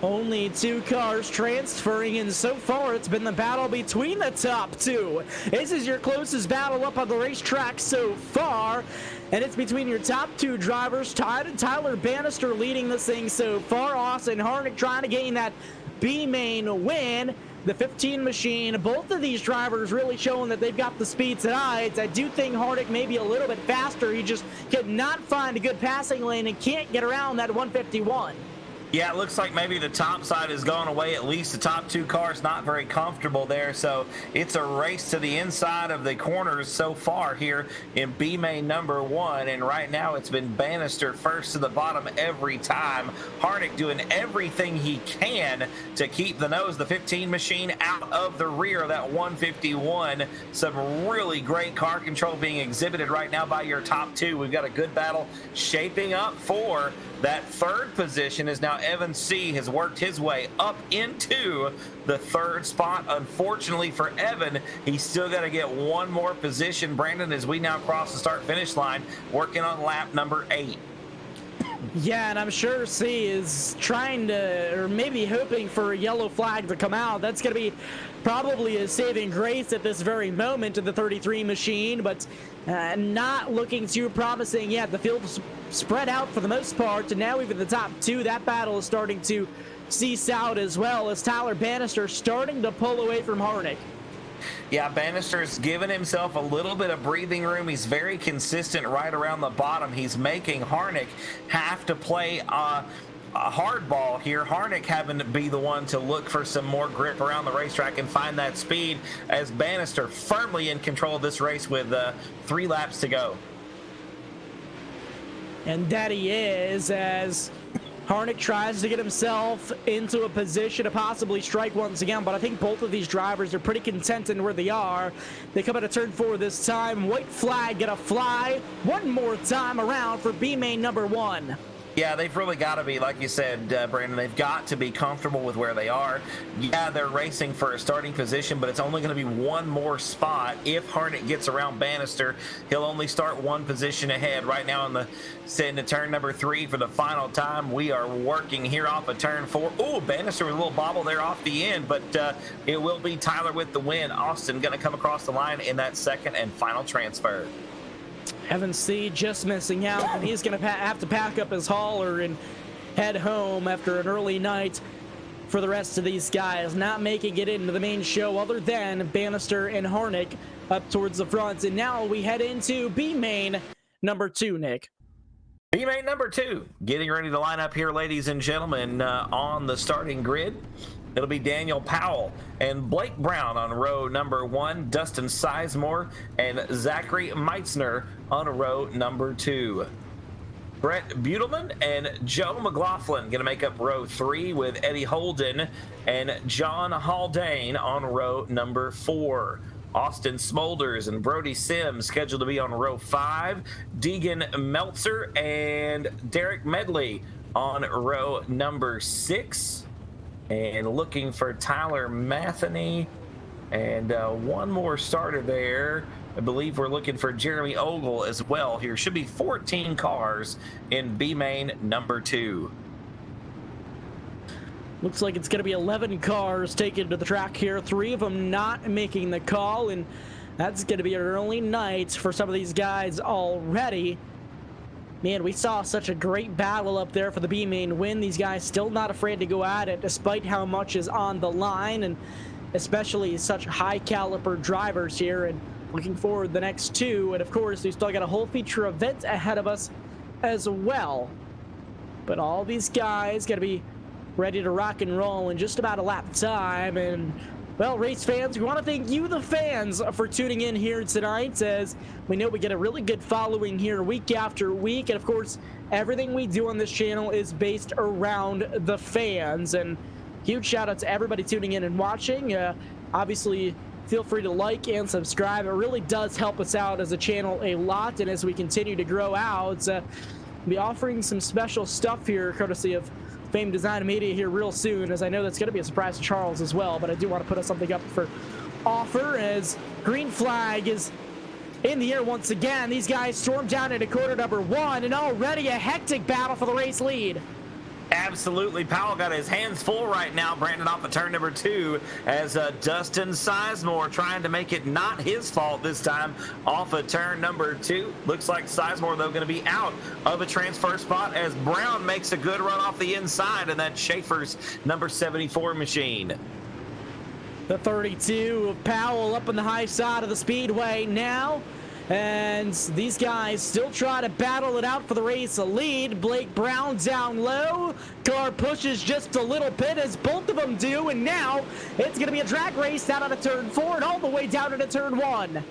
Only 2 cars transferring, and so far it's been the battle between the top 2. This is your closest battle up on the racetrack so far, and it's between your top 2 drivers. Tyler Bannister leading this thing so far. Austin Harnick trying to gain that B-main win. The 15 machine, both of these drivers really showing that they've got the speed tonight. I do think Harnick may be a little bit faster. He just could not find a good passing lane and can't get around that 151. Yeah, it looks like maybe the top side has gone away. At least the top 2 cars not very comfortable there. So it's a race to the inside of the corners so far here in B-main number 1. And right now it's been Bannister first to the bottom every time. Harnick doing everything he can to keep the nose, the 15 machine, out of the rear of that 151. Some really great car control being exhibited right now by your top 2. We've got a good battle shaping up for that 3rd position, as now Evan C. has worked his way up into the 3rd spot. Unfortunately for Evan, he's still got to get 1 more position, Brandon, as we now cross the start-finish line, working on lap number 8. Yeah, and I'm sure C is trying to, or maybe hoping for a yellow flag to come out. That's going to be probably a saving grace at this very moment to the 33 machine, but not looking too promising yet. The field's spread out for the most part, and now even the top 2, that battle is starting to cease out as well, as Tyler Bannister starting to pull away from Harnick. Yeah, Bannister's given himself a little bit of breathing room. He's very consistent right around the bottom. He's making Harnick have to play a hard ball here. Harnick having to be the one to look for some more grip around the racetrack and find that speed, as Bannister firmly in control of this race with 3 laps to go. And that he is, as Harnick tries to get himself into a position to possibly strike once again, but I think both of these drivers are pretty content in where they are. They come out of turn 4 this time. White flag gonna fly 1 more time around for B-main number 1. Yeah, they've really got to be, like you said, Brandon, they've got to be comfortable with where they are. Yeah, they're racing for a starting position, but it's only going to be 1 more spot. If Harnick gets around Bannister, he'll only start 1 position ahead. Right now into turn number 3 for the final time. We are working here off of turn 4. Oh, Bannister with a little bobble there off the end, but it will be Tyler with the win. Austin going to come across the line in that 2nd and final transfer. Evan C. just missing out, and he's going to have to pack up his hauler and head home after an early night for the rest of these guys, not making it into the main show other than Bannister and Harnick up towards the front. And now we head into B main number 2, Nick. B main number 2, getting ready to line up here, ladies and gentlemen, on the starting grid. It'll be Daniel Powell and Blake Brown on row number 1, Dustin Sizemore and Zachary Meitzner on row number 2. Brett Butelman and Joe McLaughlin going to make up row 3 with Eddie Holden and John Haldane on row number 4. Austin Smolders and Brody Sims scheduled to be on row 5. Deegan Meltzer and Derek Medley on row number 6. And looking for Tyler Matheny and one more starter there. I believe we're looking for Jeremy Ogle as well here. Should be 14 cars in B main number 2. Looks like it's going to be 11 cars taken to the track here. 3 of them not making the call, and that's going to be an early night for some of these guys already. Man, we saw such a great battle up there for the B main win. These guys still not afraid to go at it despite how much is on the line, and especially such high caliber drivers here. And looking forward to the next 2, and of course we still got a whole feature event ahead of us as well. But all these guys got to be ready to rock and roll in just about a lap time. And well, race fans, we want to thank you, the fans, for tuning in here tonight, as we know we get a really good following here week after week. And of course, everything we do on this channel is based around the fans. And huge shout out to everybody tuning in and watching. Obviously, feel free to like and subscribe. It really does help us out as a channel a lot. And as we continue to grow out, we'll be offering some special stuff here courtesy of Fame Design Media here real soon, as I know that's going to be a surprise to Charles as well. But I do want to put something up for offer, as green flag is in the air once again. These guys storm down into quarter number 1, and already a hectic battle for the race lead. Absolutely. Powell got his hands full right now, Brandon, off of turn number 2, as Dustin Sizemore trying to make it not his fault this time off of turn number 2. Looks like Sizemore, though, going to be out of a transfer spot as Brown makes a good run off the inside, and that's Schaefer's number 74 machine. The 32 of Powell up on the high side of the speedway now. And these guys still try to battle it out for the race lead. Blake Brown down low. Car pushes just a little bit, as both of them do. And now it's going to be a drag race down out of turn 4 and all the way down into turn 1.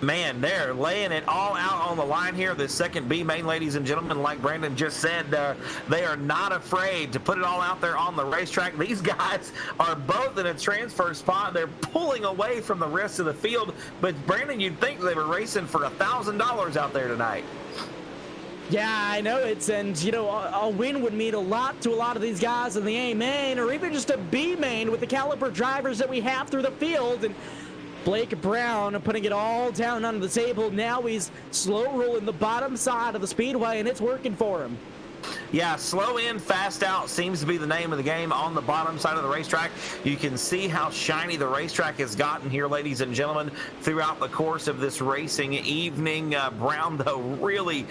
Man, they're laying it all out on the line here. The second B main, ladies and gentlemen, like Brandon just said, they are not afraid to put it all out there on the racetrack. These guys are both in a transfer spot. They're pulling away from the rest of the field. But Brandon, you'd think they were racing for $1,000 out there tonight. Yeah, I know it's, and you know, a win would mean a lot to a lot of these guys in the A main, or even just a B main with the caliber drivers that we have through the field. And Blake Brown putting it all down on the table. Now he's slow rolling the bottom side of the speedway, and it's working for him. Yeah, slow in, fast out seems to be the name of the game on the bottom side of the racetrack. You can see how shiny the racetrack has gotten here, ladies and gentlemen, throughout the course of this racing evening. Brown, though, really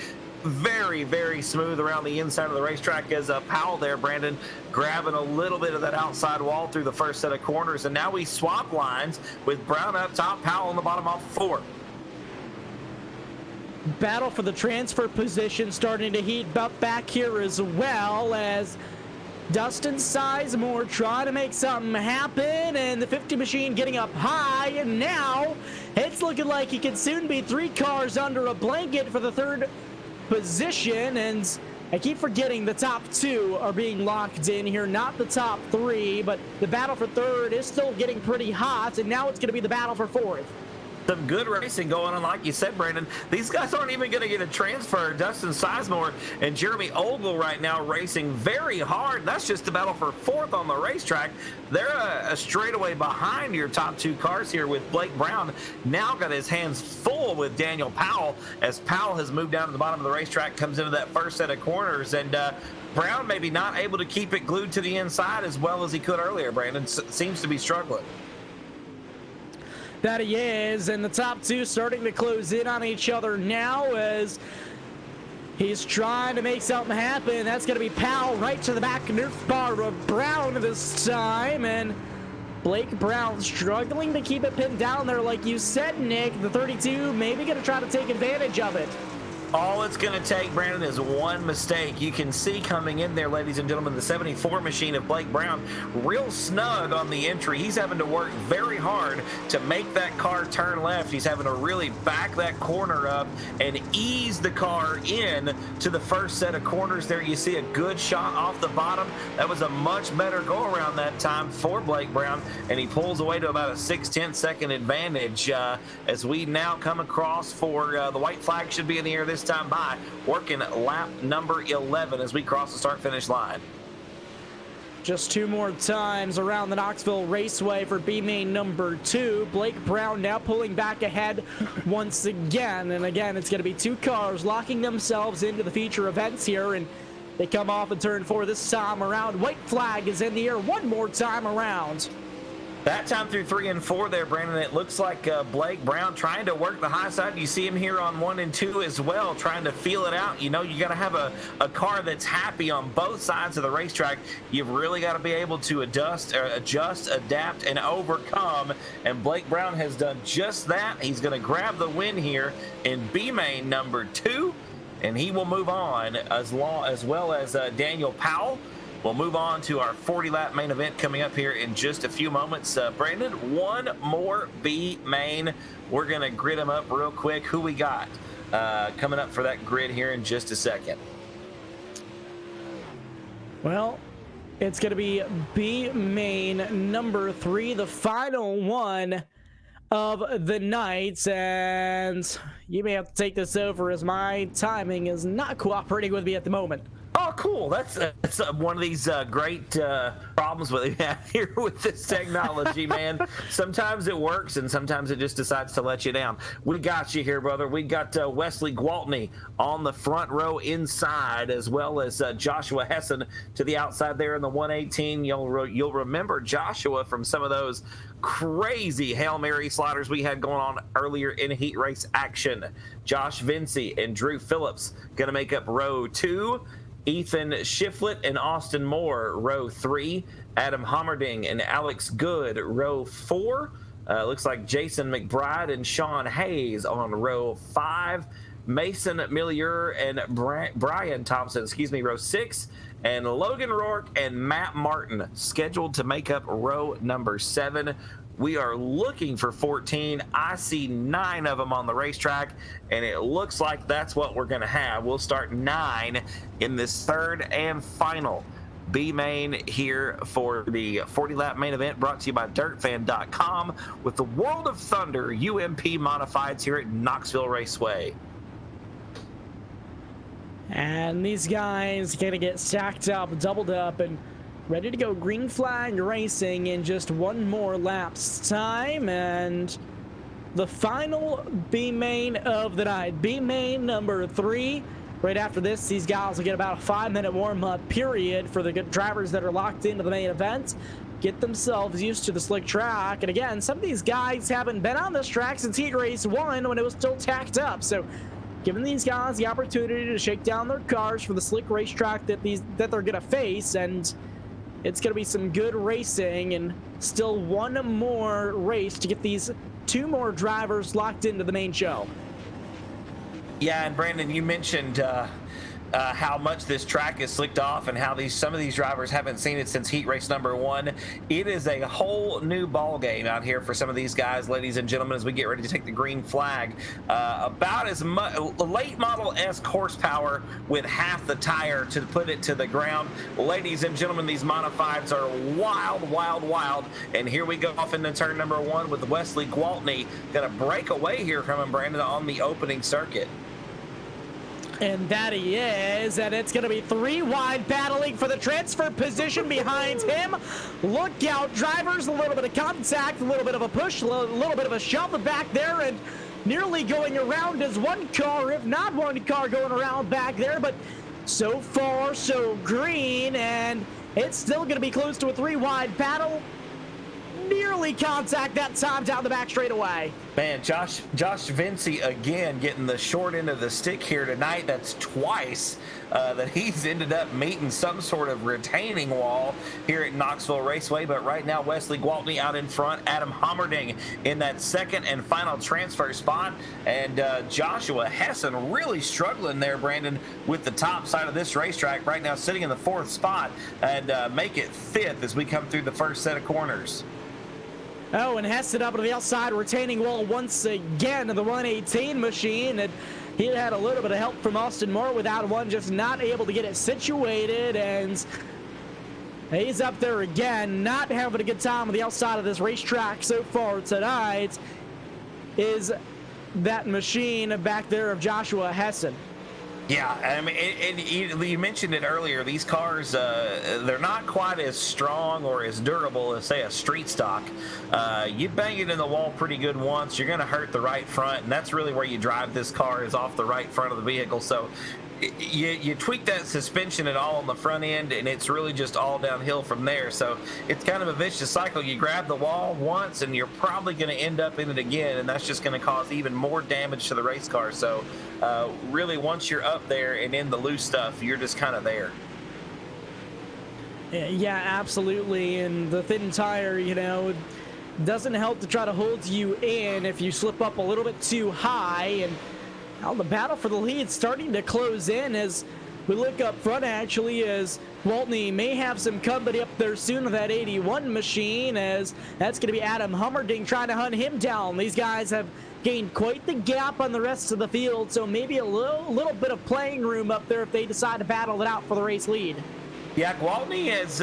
very, very smooth around the inside of the racetrack, as Powell there, Brandon, grabbing a little bit of that outside wall through the first set of corners. And now we swap lines with Brown up top, Powell on the bottom off 4. Battle for the transfer position starting to heat up back here as well, as Dustin Sizemore trying to make something happen, and the 50 machine getting up high, and now it's looking like he could soon be 3 cars under a blanket for the third position. And I keep forgetting the top 2 are being locked in here, not the top 3, but the battle for third is still getting pretty hot, and now it's going to be the battle for 4th. Some good racing going on, like you said, Brandon. These guys aren't even going to get a transfer. Dustin Sizemore and Jeremy Ogle right now racing very hard. That's just the battle for 4th on the racetrack. They're a straightaway behind your top 2 cars here, with Blake Brown now got his hands full with Daniel Powell, as Powell has moved down to the bottom of the racetrack, comes into that first set of corners, and Brown maybe not able to keep it glued to the inside as well as he could earlier. Brandon seems to be struggling. That he is, and the top 2 starting to close in on each other now, as He's trying to make something happen. That's going to be Powell right to the back Nerf bar of Brown this time. And Blake Brown struggling to keep it pinned down there. Like you said, Nick, the 32 maybe going to try to take advantage of it. All it's going to take, Brandon, is one mistake. You can see coming in there, ladies and gentlemen, the 74 machine of Blake Brown, real snug on the entry. He's having to work very hard to make that car turn left. He's having to really back that corner up and ease the car in to the first set of corners there. You see a good shot off the bottom. That was a much better go around that time for Blake Brown, and he pulls away to about a 6/10 second advantage as we now come across for the white flag should be in the air this time by, working lap number 11 as we cross the start-finish line. Just two more times around the Knoxville Raceway for B-Main number 2. Blake Brown now pulling back ahead once again. And again, it's going to be two cars locking themselves into the feature events here. And they come off in turn 4 this time around. White flag is in the air one more time around. That time through 3 and 4 there, Brandon, it looks like Blake Brown trying to work the high side. You see him here on 1 and 2 as well, trying to feel it out. You know, you got to have a car that's happy on both sides of the racetrack. You've really got to be able to adjust, adapt, and overcome. And Blake Brown has done just that. He's going to grab the win here in B-Main number 2, and he will move on as well as Daniel Powell. We'll move on to our 40-lap main event coming up here in just a few moments. Brandon, one more B-Main. We're going to grid them up real quick. Who we got coming up for that grid here in just a second? Well, it's going to be B-Main number 3, the final one of the night. And you may have to take this over as my timing is not cooperating with me at the moment. Oh, cool. That's one of these great problems we have here with this technology, man. Sometimes it works, and sometimes it just decides to let you down. We got you here, brother. We got Wesley Gwaltney on the front row inside, as well as Joshua Hessen to the outside there in the 118. You'll remember Joshua from some of those crazy Hail Mary sliders we had going on earlier in heat race action. Josh Vinci and Drew Phillips going to make up row 2. Ethan Shiflett and Austin Moore, row 3. Adam Hommerding and Alex Good, row 4. Looks like Jason McBride and Sean Hayes on row 5. Mason Millier and Brian Thompson, row 6. And Logan Rourke and Matt Martin scheduled to make up row number 7. We are looking for 14. I see 9 of them on the racetrack, and it looks like that's what we're going to have. We'll start 9 in this third and final B-Main here for the 40-lap main event brought to you by DirtFan.com with the World of Thunder UMP Modifieds here at Knoxville Raceway. And these guys going to get stacked up, doubled up, and ready to go green flag racing in just one more lap's time. And the final B-Main of the night, B-Main number 3. Right after this, these guys will get about a 5-minute warm-up period for the good drivers that are locked into the main event. Get themselves used to the slick track. And again, some of these guys haven't been on this track since Heat Race 1 when it was still tacked up. So giving these guys the opportunity to shake down their cars for the slick racetrack that they're going to face. And it's going to be some good racing, and still one more race to get these 2 more drivers locked into the main show. Yeah, and Brandon, you mentioned how much this track is slicked off and how some of these drivers haven't seen it since heat race number 1. It is a whole new ball game out here for some of these guys, ladies and gentlemen, as we get ready to take the green flag. About as much late model-esque horsepower with half the tire to put it to the ground. Ladies and gentlemen, these modifieds are wild, wild, wild. And here we go off into turn number 1 with Wesley Gwaltney. Got to break away here from him, Brandon, on the opening circuit. And that he is, and it's going to be 3 wide battling for the transfer position behind him. Look out, drivers, a little bit of contact, a little bit of a push, a little bit of a shove back there, and nearly going around is one car, if not one car going around back there, but so far so green, and it's still going to be close to a 3 wide battle. nearly contact that time down the back straightaway. Man, Josh Vincey again getting the short end of the stick here tonight. That's twice that he's ended up meeting some sort of retaining wall here at Knoxville Raceway. But right now, Wesley Gwaltney out in front, Adam Hommerding in that second and final transfer spot, and Joshua Hessen really struggling there, Brandon, with the top side of this racetrack right now, sitting in the 4th spot, and make it 5th as we come through the first set of corners. Oh, and Hessen up to the outside, retaining wall once again in the 118 machine. And he had a little bit of help from Austin Moore without one, just not able to get it situated. And he's up there again, not having a good time on the outside of this racetrack so far tonight. Is that machine back there of Joshua Hessen. Yeah, I mean, and you mentioned it earlier. These cars, they're not quite as strong or as durable as, say, a street stock. You bang it in the wall pretty good once, you're going to hurt the right front, and that's really where you drive this car, is off the right front of the vehicle. So you tweak that suspension at all on the front end, and it's really just all downhill from there. So it's kind of a vicious cycle. You grab the wall once, and you're probably going to end up in it again, and that's just going to cause even more damage to the race car. So really, once you're up there and in the loose stuff, you're just kind of there. Yeah, absolutely. And the thin tire, you know, doesn't help to try to hold you in if you slip up a little bit too high. And now the battle for the lead starting to close in as we look up front, actually, as Gwaltney may have some company up there soon with that 81 machine, as that's going to be Adam Hommerding trying to hunt him down. These guys have gained quite the gap on the rest of the field, so maybe a little bit of playing room up there if they decide to battle it out for the race lead. Yeah, Gwaltney has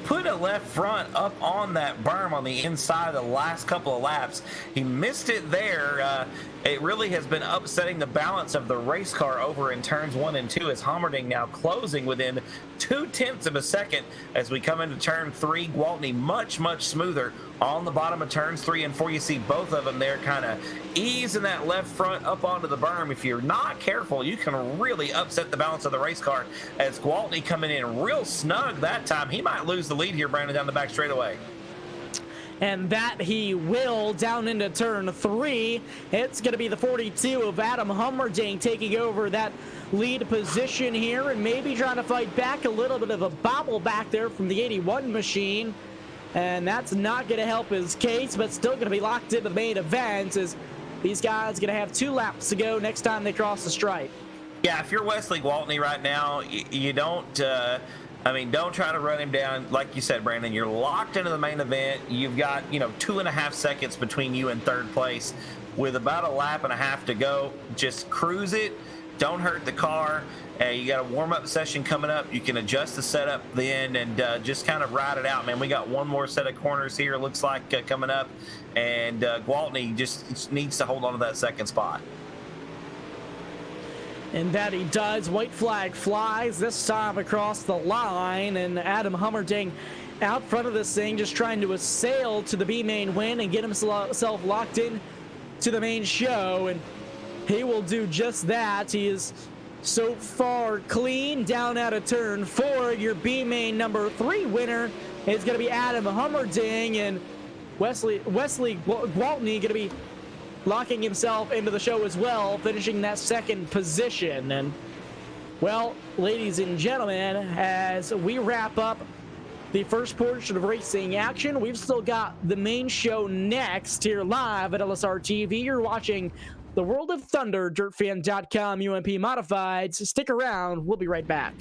put a left front up on that berm on the inside of the last couple of laps. He missed it there. It really has been upsetting the balance of the race car over in turns 1 and 2, as Hommerding now closing within 0.2 of a second as we come into turn 3. Gwaltney much smoother on the bottom of turns 3 and 4. You see both of them there kind of easing that left front up onto the berm. If you're not careful, you can really upset the balance of the race car, as Gwaltney coming in real snug that time. He might lose the lead here, Brandon, down the back straightaway. And that he will down into turn 3. It's going to be the 42 of Adam Hommerding taking over that lead position here, and maybe trying to fight back. A little bit of a bobble back there from the 81 machine, and that's not going to help his case, but still going to be locked into the main event, as these guys going to have 2 laps to go next time they cross the stripe. Yeah, if you're Wesley Gwaltney right now, you don't don't try to run him down. Like you said, Brandon, you're locked into the main event. You've got, 2.5 seconds between you and third place with about a lap and a half to go. Just cruise it. Don't hurt the car. You got a warm-up session coming up. You can adjust the setup then and just kind of ride it out, man. We got one more set of corners here, looks like, coming up. And Gwaltney just needs to hold on to that second spot. And that he does. White flag flies, this time across the line, and Adam Hommerding out front of this thing, just trying to assail to the B main win and get himself locked in to the main show, and he will do just that. He is so far clean down out of turn 4. Your B main number 3 winner is going to be Adam Hommerding, and Wesley Gwaltney going to be locking himself into the show as well, finishing that second position. And, well, ladies and gentlemen, as we wrap up the first portion of racing action, we've still got the main show next here live at LSRTV. You're watching the World of Thunder, DirtFan.com UMP Modifieds. Stick around. We'll be right back.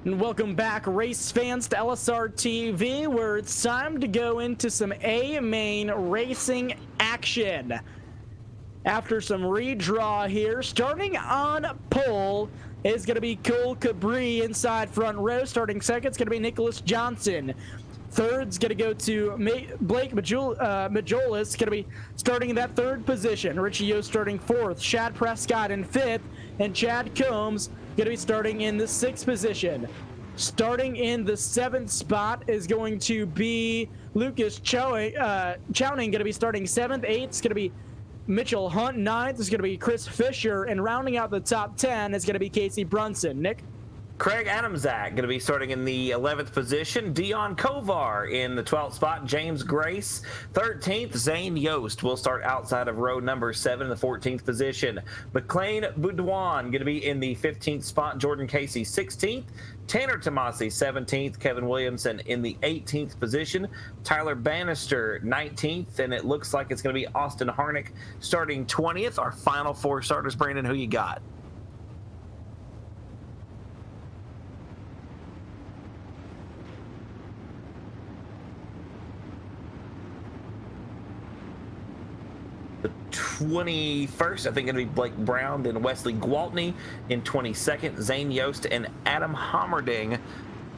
And welcome back, race fans, to LSRTV, where it's time to go into some A-Main racing action. After some redraw here, starting on pole is going to be Cole Cabri inside front row. Starting second is going to be Nicholas Johnson. Third's going to go to Blake Majolis, going to be starting in that third position. Richie Yo starting fourth. Shad Prescott in fifth. And Chad Combs going to be starting in the sixth position. Starting in the seventh spot is going to be Lucas Chowning, going to be starting seventh. Eighth is going to be Mitchell Hunt. Ninth is going to be Chris Fisher. And rounding out the top 10 is going to be Casey Brunson. Nick? Craig Adamzak going to be starting in the 11th position. Dion Kovar in the 12th spot. James Grace 13th. Zane Yost will start outside of row number 7 in the 14th position. McLean Boudouin going to be in the 15th spot. Jordan Casey 16th. Tanner Tomasi 17th. Kevin Williamson in the 18th position. Tyler Bannister 19th. And it looks like it's going to be Austin Harnick starting 20th. Our final 4 starters. Brandon, who you got? The 21st, I think, going to be Blake Brown, then Wesley Gwaltney in 22nd, Zane Yost and Adam Hommerding going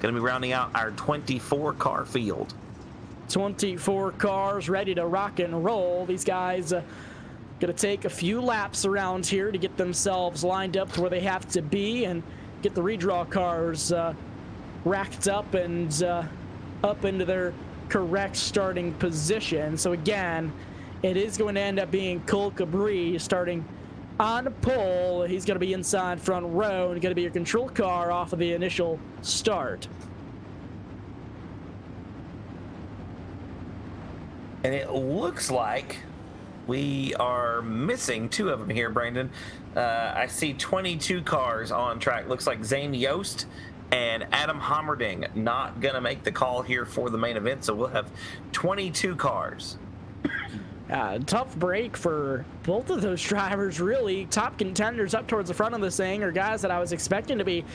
to be rounding out our 24-car field. 24 cars ready to rock and roll. These guys going to take a few laps around here to get themselves lined up to where they have to be and get the redraw cars racked up and up into their correct starting position. So again, it is going to end up being Cole Cabri starting on pole. He's going to be inside front row and going to be your control car off of the initial start. And it looks like we are missing 2 of them here, Brandon. I see 22 cars on track. Looks like Zane Yost and Adam Hommerding not going to make the call here for the main event, so we'll have 22 cars. Tough break for both of those drivers, really. Top contenders up towards the front of this thing are guys that I was expecting to be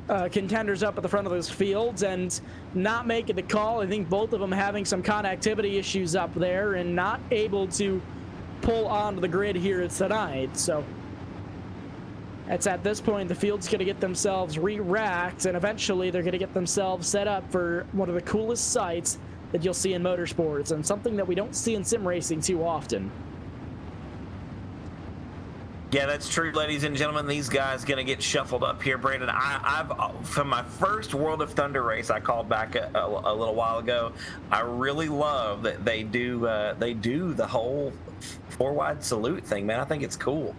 contenders up at the front of those fields and not making the call. I think both of them having some connectivity issues up there and not able to pull onto the grid here tonight. So it's at this point the field's going to get themselves re-racked, and eventually they're going to get themselves set up for one of the coolest sights that you'll see in motorsports, and something that we don't see in sim racing too often. Yeah, that's true, ladies and gentlemen. These guys going to get shuffled up here, Brandon. I've from my first World of Thunder race I called back a little while ago. I really love that they do the whole 4-wide salute thing, man. I think it's cool.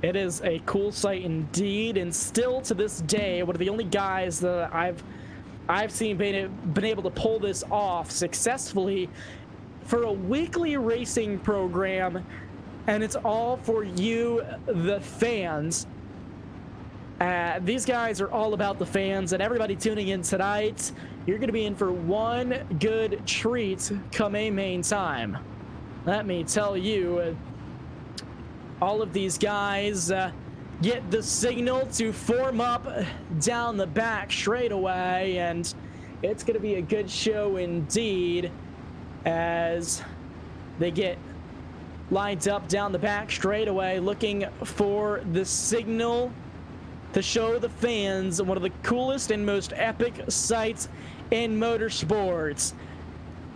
It is a cool sight indeed, and still to this day, one of the only guys that I've seen been able to pull this off successfully for a weekly racing program, and it's all for you, the fans. These guys are all about the fans, and everybody tuning in tonight, you're going to be in for one good treat come A-Main time. Let me tell you, all of these guys get the signal to form up down the back straightaway, and it's going to be a good show indeed as they get lined up down the back straightaway looking for the signal to show the fans one of the coolest and most epic sights in motorsports.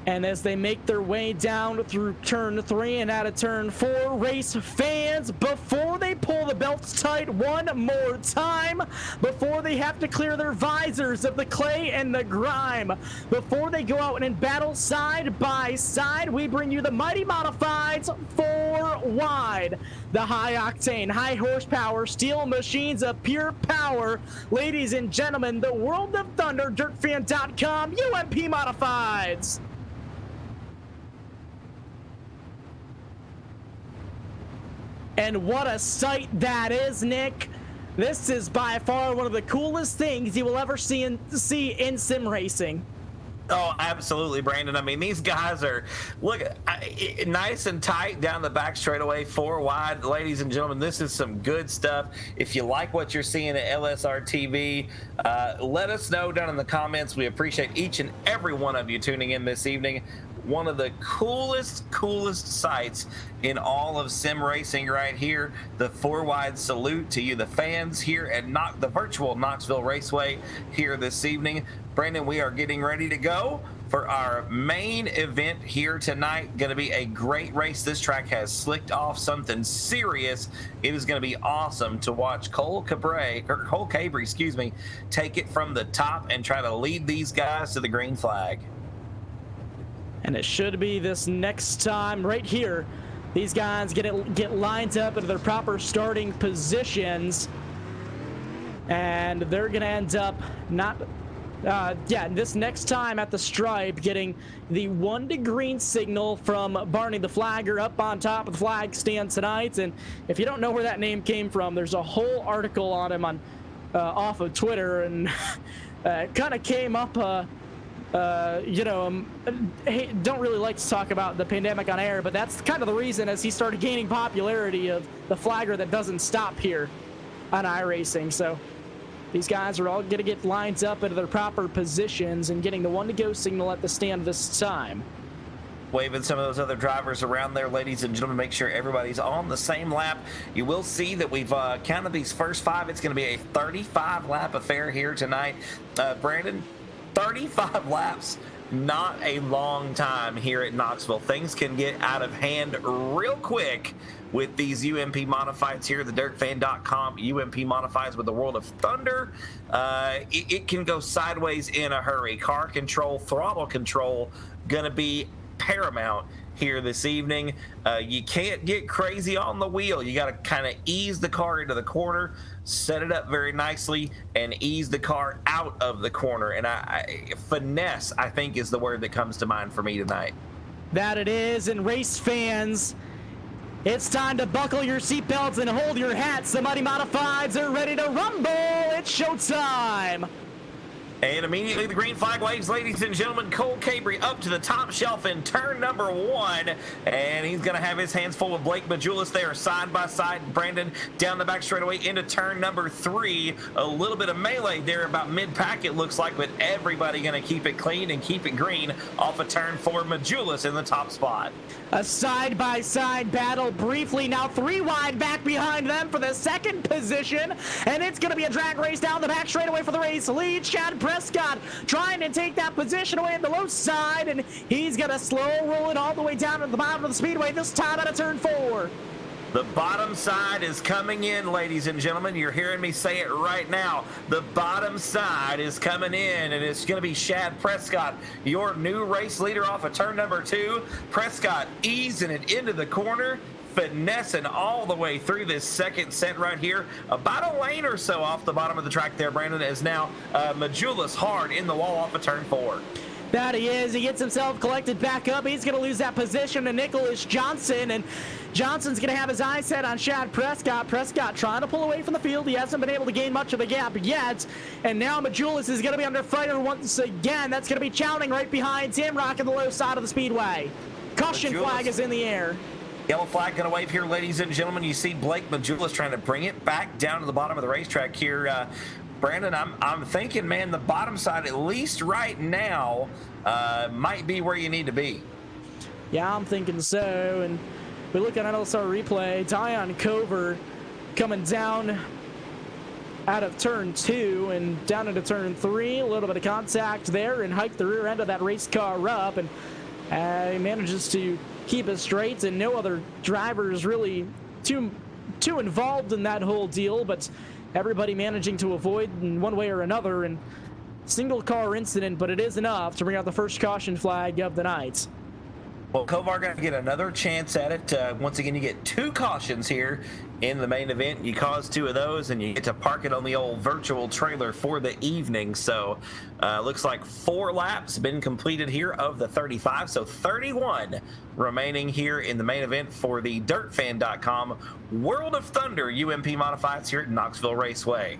And as they make their way down through turn 3 and out of turn 4, race fans, before they pull the belts tight one more time, before they have to clear their visors of the clay and the grime, before they go out and battle side by side, we bring you the Mighty Modifieds 4-wide. The high-octane, high-horsepower steel machines of pure power. Ladies and gentlemen, the World of Thunder, DirtFan.com, UMP Modifieds. And what a sight that is, Nick. This is by far one of the coolest things you will ever see in sim racing. Oh, absolutely, Brandon. I mean, these guys are nice and tight down the back straightaway, 4 wide. Ladies and gentlemen, this is some good stuff. If you like what you're seeing at LSRTV, let us know down in the comments. We appreciate each and every one of you tuning in this evening. One of the coolest sights in all of sim racing right here. The 4 wide salute to you, the fans here at the virtual Knoxville Raceway here this evening. Brandon, we are getting ready to go for our main event here tonight. Going to be a great race. This track has slicked off something serious. It is going to be awesome to watch Cole Cabri, excuse me, take it from the top and try to lead these guys to the green flag. And it should be this next time right here. These guys get lined up into their proper starting positions, and they're going to end up this next time at the stripe, getting the 1 to green signal from Barney the Flagger up on top of the flag stand tonight. And if you don't know where that name came from, there's a whole article on him off of Twitter, and kind of came up. Don't really like to talk about the pandemic on air, but that's kind of the reason as he started gaining popularity of the flagger that doesn't stop here on iRacing. So these guys are all going to get lined up into their proper positions and getting the 1 to go signal at the stand this time. Waving some of those other drivers around there, ladies and gentlemen, make sure everybody's on the same lap. You will see that we've counted these first 5. It's going to be a 35 lap affair here tonight. Brandon, 35 laps, not a long time here at Knoxville. Things can get out of hand real quick with these UMP modifieds here, the dirtfan.com UMP modifieds with the World of Thunder. It can go sideways in a hurry. Car control, throttle control, gonna be paramount here this evening. You can't get crazy on the wheel. You got to kind of ease the car into the corner, set it up very nicely, and ease the car out of the corner. And finesse, I think, is the word that comes to mind for me tonight. That it is. And race fans, it's time to buckle your seatbelts and hold your hats. The Mighty Modifieds are ready to rumble. It's showtime. And immediately the green flag waves, ladies and gentlemen. Cole Cabri up to the top shelf in turn number 1. And he's going to have his hands full with Blake Majulis there side by side. Brandon down the back straightaway into turn number 3. A little bit of melee there about mid-pack, it looks like, but everybody going to keep it clean and keep it green off of turn 4. Majulis in the top spot. A side-by-side battle briefly. Now 3 wide back behind them for the second position. And it's going to be a drag race down the back straightaway for the race lead. Chad Prescott trying to take that position away at the low side, and he's going to slow roll it all the way down to the bottom of the speedway, this time out of turn 4. The bottom side is coming in, ladies and gentlemen. You're hearing me say it right now. The bottom side is coming in, and it's going to be Chad Prescott, your new race leader off of turn number 2. Prescott easing it into the corner, finessing all the way through this second set right here. About a lane or so off the bottom of the track there, Brandon, is now Majulis hard in the wall off of turn 4. That he is. He gets himself collected back up. He's going to lose that position to Nicholas Johnson, and Johnson's going to have his eyes set on Chad Prescott. Prescott trying to pull away from the field. He hasn't been able to gain much of a gap yet, and now Majulis is going to be under fire once again. That's going to be Chowning right behind him, rocking the low side of the speedway. Caution flag is in the air. Yellow flag going to wave here, ladies and gentlemen. You see Blake Majulis trying to bring it back down to the bottom of the racetrack here. Brandon, I'm thinking, man, the bottom side, at least right now, might be where you need to be. Yeah, I'm thinking so. And we look at an LSR replay. Dion Cover coming down out of turn 2 and down into turn 3. A little bit of contact there and hiked the rear end of that race car up. And he manages to keep it straight, and no other drivers really too involved in that whole deal, but everybody managing to avoid in one way or another. And single car incident, but it is enough to bring out the first caution flag of the night. Well, Kovar going to get another chance at it. Once again, you get 2 cautions here in the main event. You cause 2 of those, and you get to park it on the old virtual trailer for the evening. So looks like 4 laps been completed here of the 35. So 31 remaining here in the main event for the dirtfan.com World of Thunder UMP Modifieds here at Knoxville Raceway.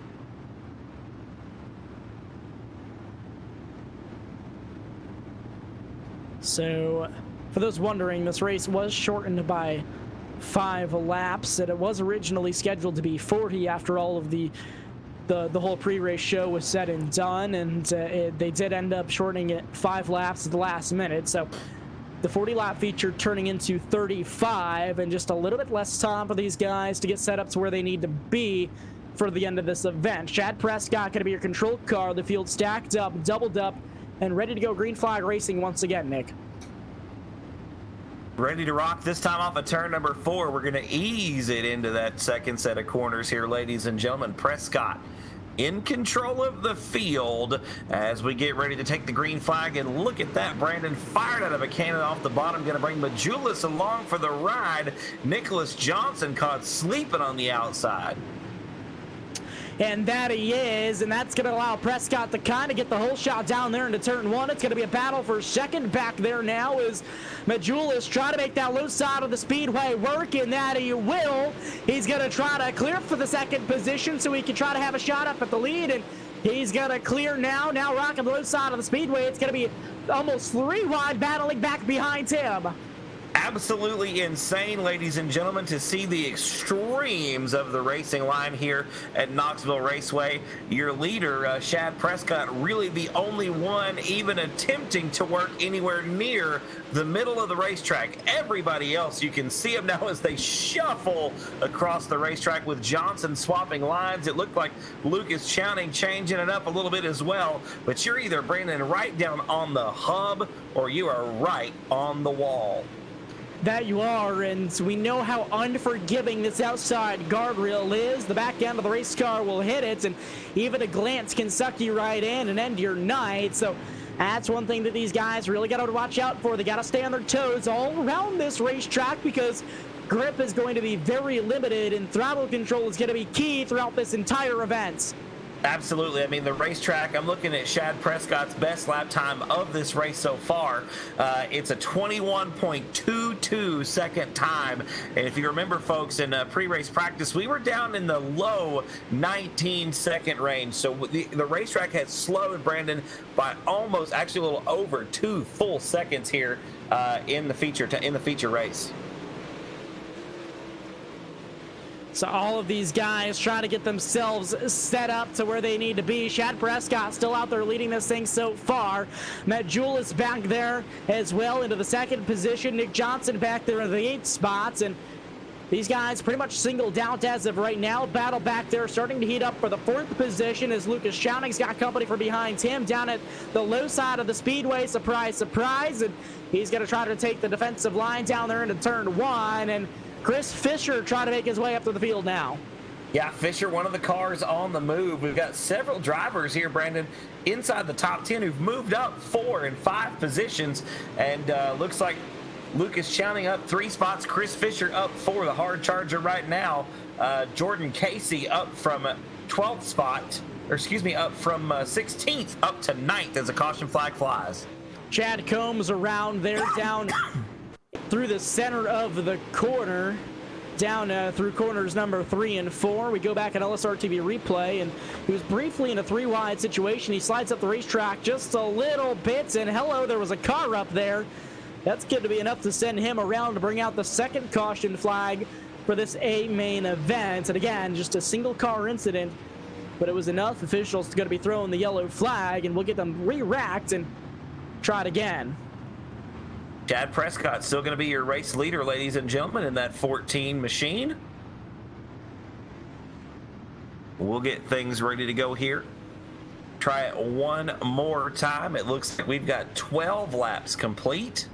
So, for those wondering, this race was shortened by 5 laps, and it was originally scheduled to be 40 after all of the whole pre-race show was said and done, and they did end up shortening it 5 laps at the last minute. So the 40-lap feature turning into 35, and just a little bit less time for these guys to get set up to where they need to be for the end of this event. Chad Prescott going to be your control car. The field stacked up, doubled up, and ready to go green flag racing once again, Nick. Ready to rock this time off of turn number 4. We're going to ease it into that second set of corners here, ladies and gentlemen. Prescott in control of the field as we get ready to take the green flag. And look at that, Brandon, fired out of a cannon off the bottom. Going to bring Majulis along for the ride. Nicholas Johnson caught sleeping on the outside. And that he is, and that's going to allow Prescott to kind of get the whole shot down there into turn 1. It's going to be a battle for second back there now as Majulis try to make that low side of the speedway work, and that he will. He's going to try to clear for the second position so he can try to have a shot up at the lead, and he's going to clear now rocking the low side of the speedway. It's going to be almost 3 wide battling back behind him. Absolutely insane, ladies and gentlemen, to see the extremes of the racing line here at Knoxville Raceway. Your leader, Chad Prescott, really the only one even attempting to work anywhere near the middle of the racetrack. Everybody else, you can see them now as they shuffle across the racetrack with Johnson swapping lines. It looked like Lucas Chowning changing it up a little bit as well, but you're either, Brandon, right down on the hub or you are right on the wall. That you are, and we know how unforgiving this outside guardrail is. The back end of the race car will hit it, and even a glance can suck you right in and end your night. So that's one thing that these guys really got to watch out for. They got to stay on their toes all around this racetrack because grip is going to be very limited, and throttle control is going to be key throughout this entire event. Absolutely. I mean, the racetrack, I'm looking at Chad Prescott's best lap time of this race so far. It's a 21.22 second time. And if you remember, folks, in pre-race practice, we were down in the low 19-second range. So the racetrack has slowed, Brandon, by almost, actually a little over 2 full seconds here in the feature race. So all of these guys trying to get themselves set up to where they need to be. Chad Prescott still out there leading this thing so far. Majulis back there as well into the second position. Nick Johnson back there in the 8th spots. And these guys pretty much singled out as of right now. Battle back there starting to heat up for the 4th position as Lucas Chowning's got company from behind him down at the low side of the speedway. Surprise, surprise. And he's going to try to take the defensive line down there into turn 1. And Chris Fisher trying to make his way up to the field now. Yeah, Fisher, one of the cars on the move. We've got several drivers here, Brandon, inside the top 10 who've moved up 4 and 5 positions. And looks like Lucas Chowning up 3 spots, Chris Fisher up 4, the hard charger right now. Jordan Casey up from 12th spot, or excuse me, up from 16th up to 9th as a caution flag flies. Chad Combs around there down through the center of the corner, down through corners number 3 and 4. We go back at LSRTV replay, and he was briefly in a 3-wide situation. He slides up the racetrack just a little bit, and hello, there was a car up there. That's going to be enough to send him around to bring out the second caution flag for this A main event. And again, just a single car incident, but it was enough. Officials going to be throwing the yellow flag, and we'll get them re-racked and try it again. Chad Prescott still going to be your race leader, ladies and gentlemen, in that 14 machine. We'll get things ready to go here. Try it one more time. It looks like we've got 12 laps complete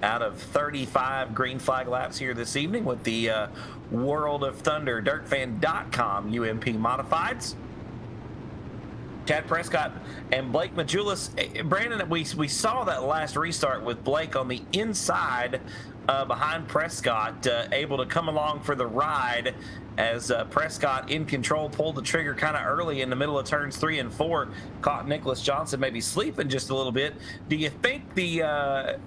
out of 35 green flag laps here this evening with the World of Thunder DirtFan.com UMP modifieds. Chad Prescott and Blake Majulis. Brandon, we saw that last restart with Blake on the inside behind Prescott, able to come along for the ride as Prescott in control, pulled the trigger kind of early in the middle of turns 3 and 4, caught Nicholas Johnson maybe sleeping just a little bit. Do you think the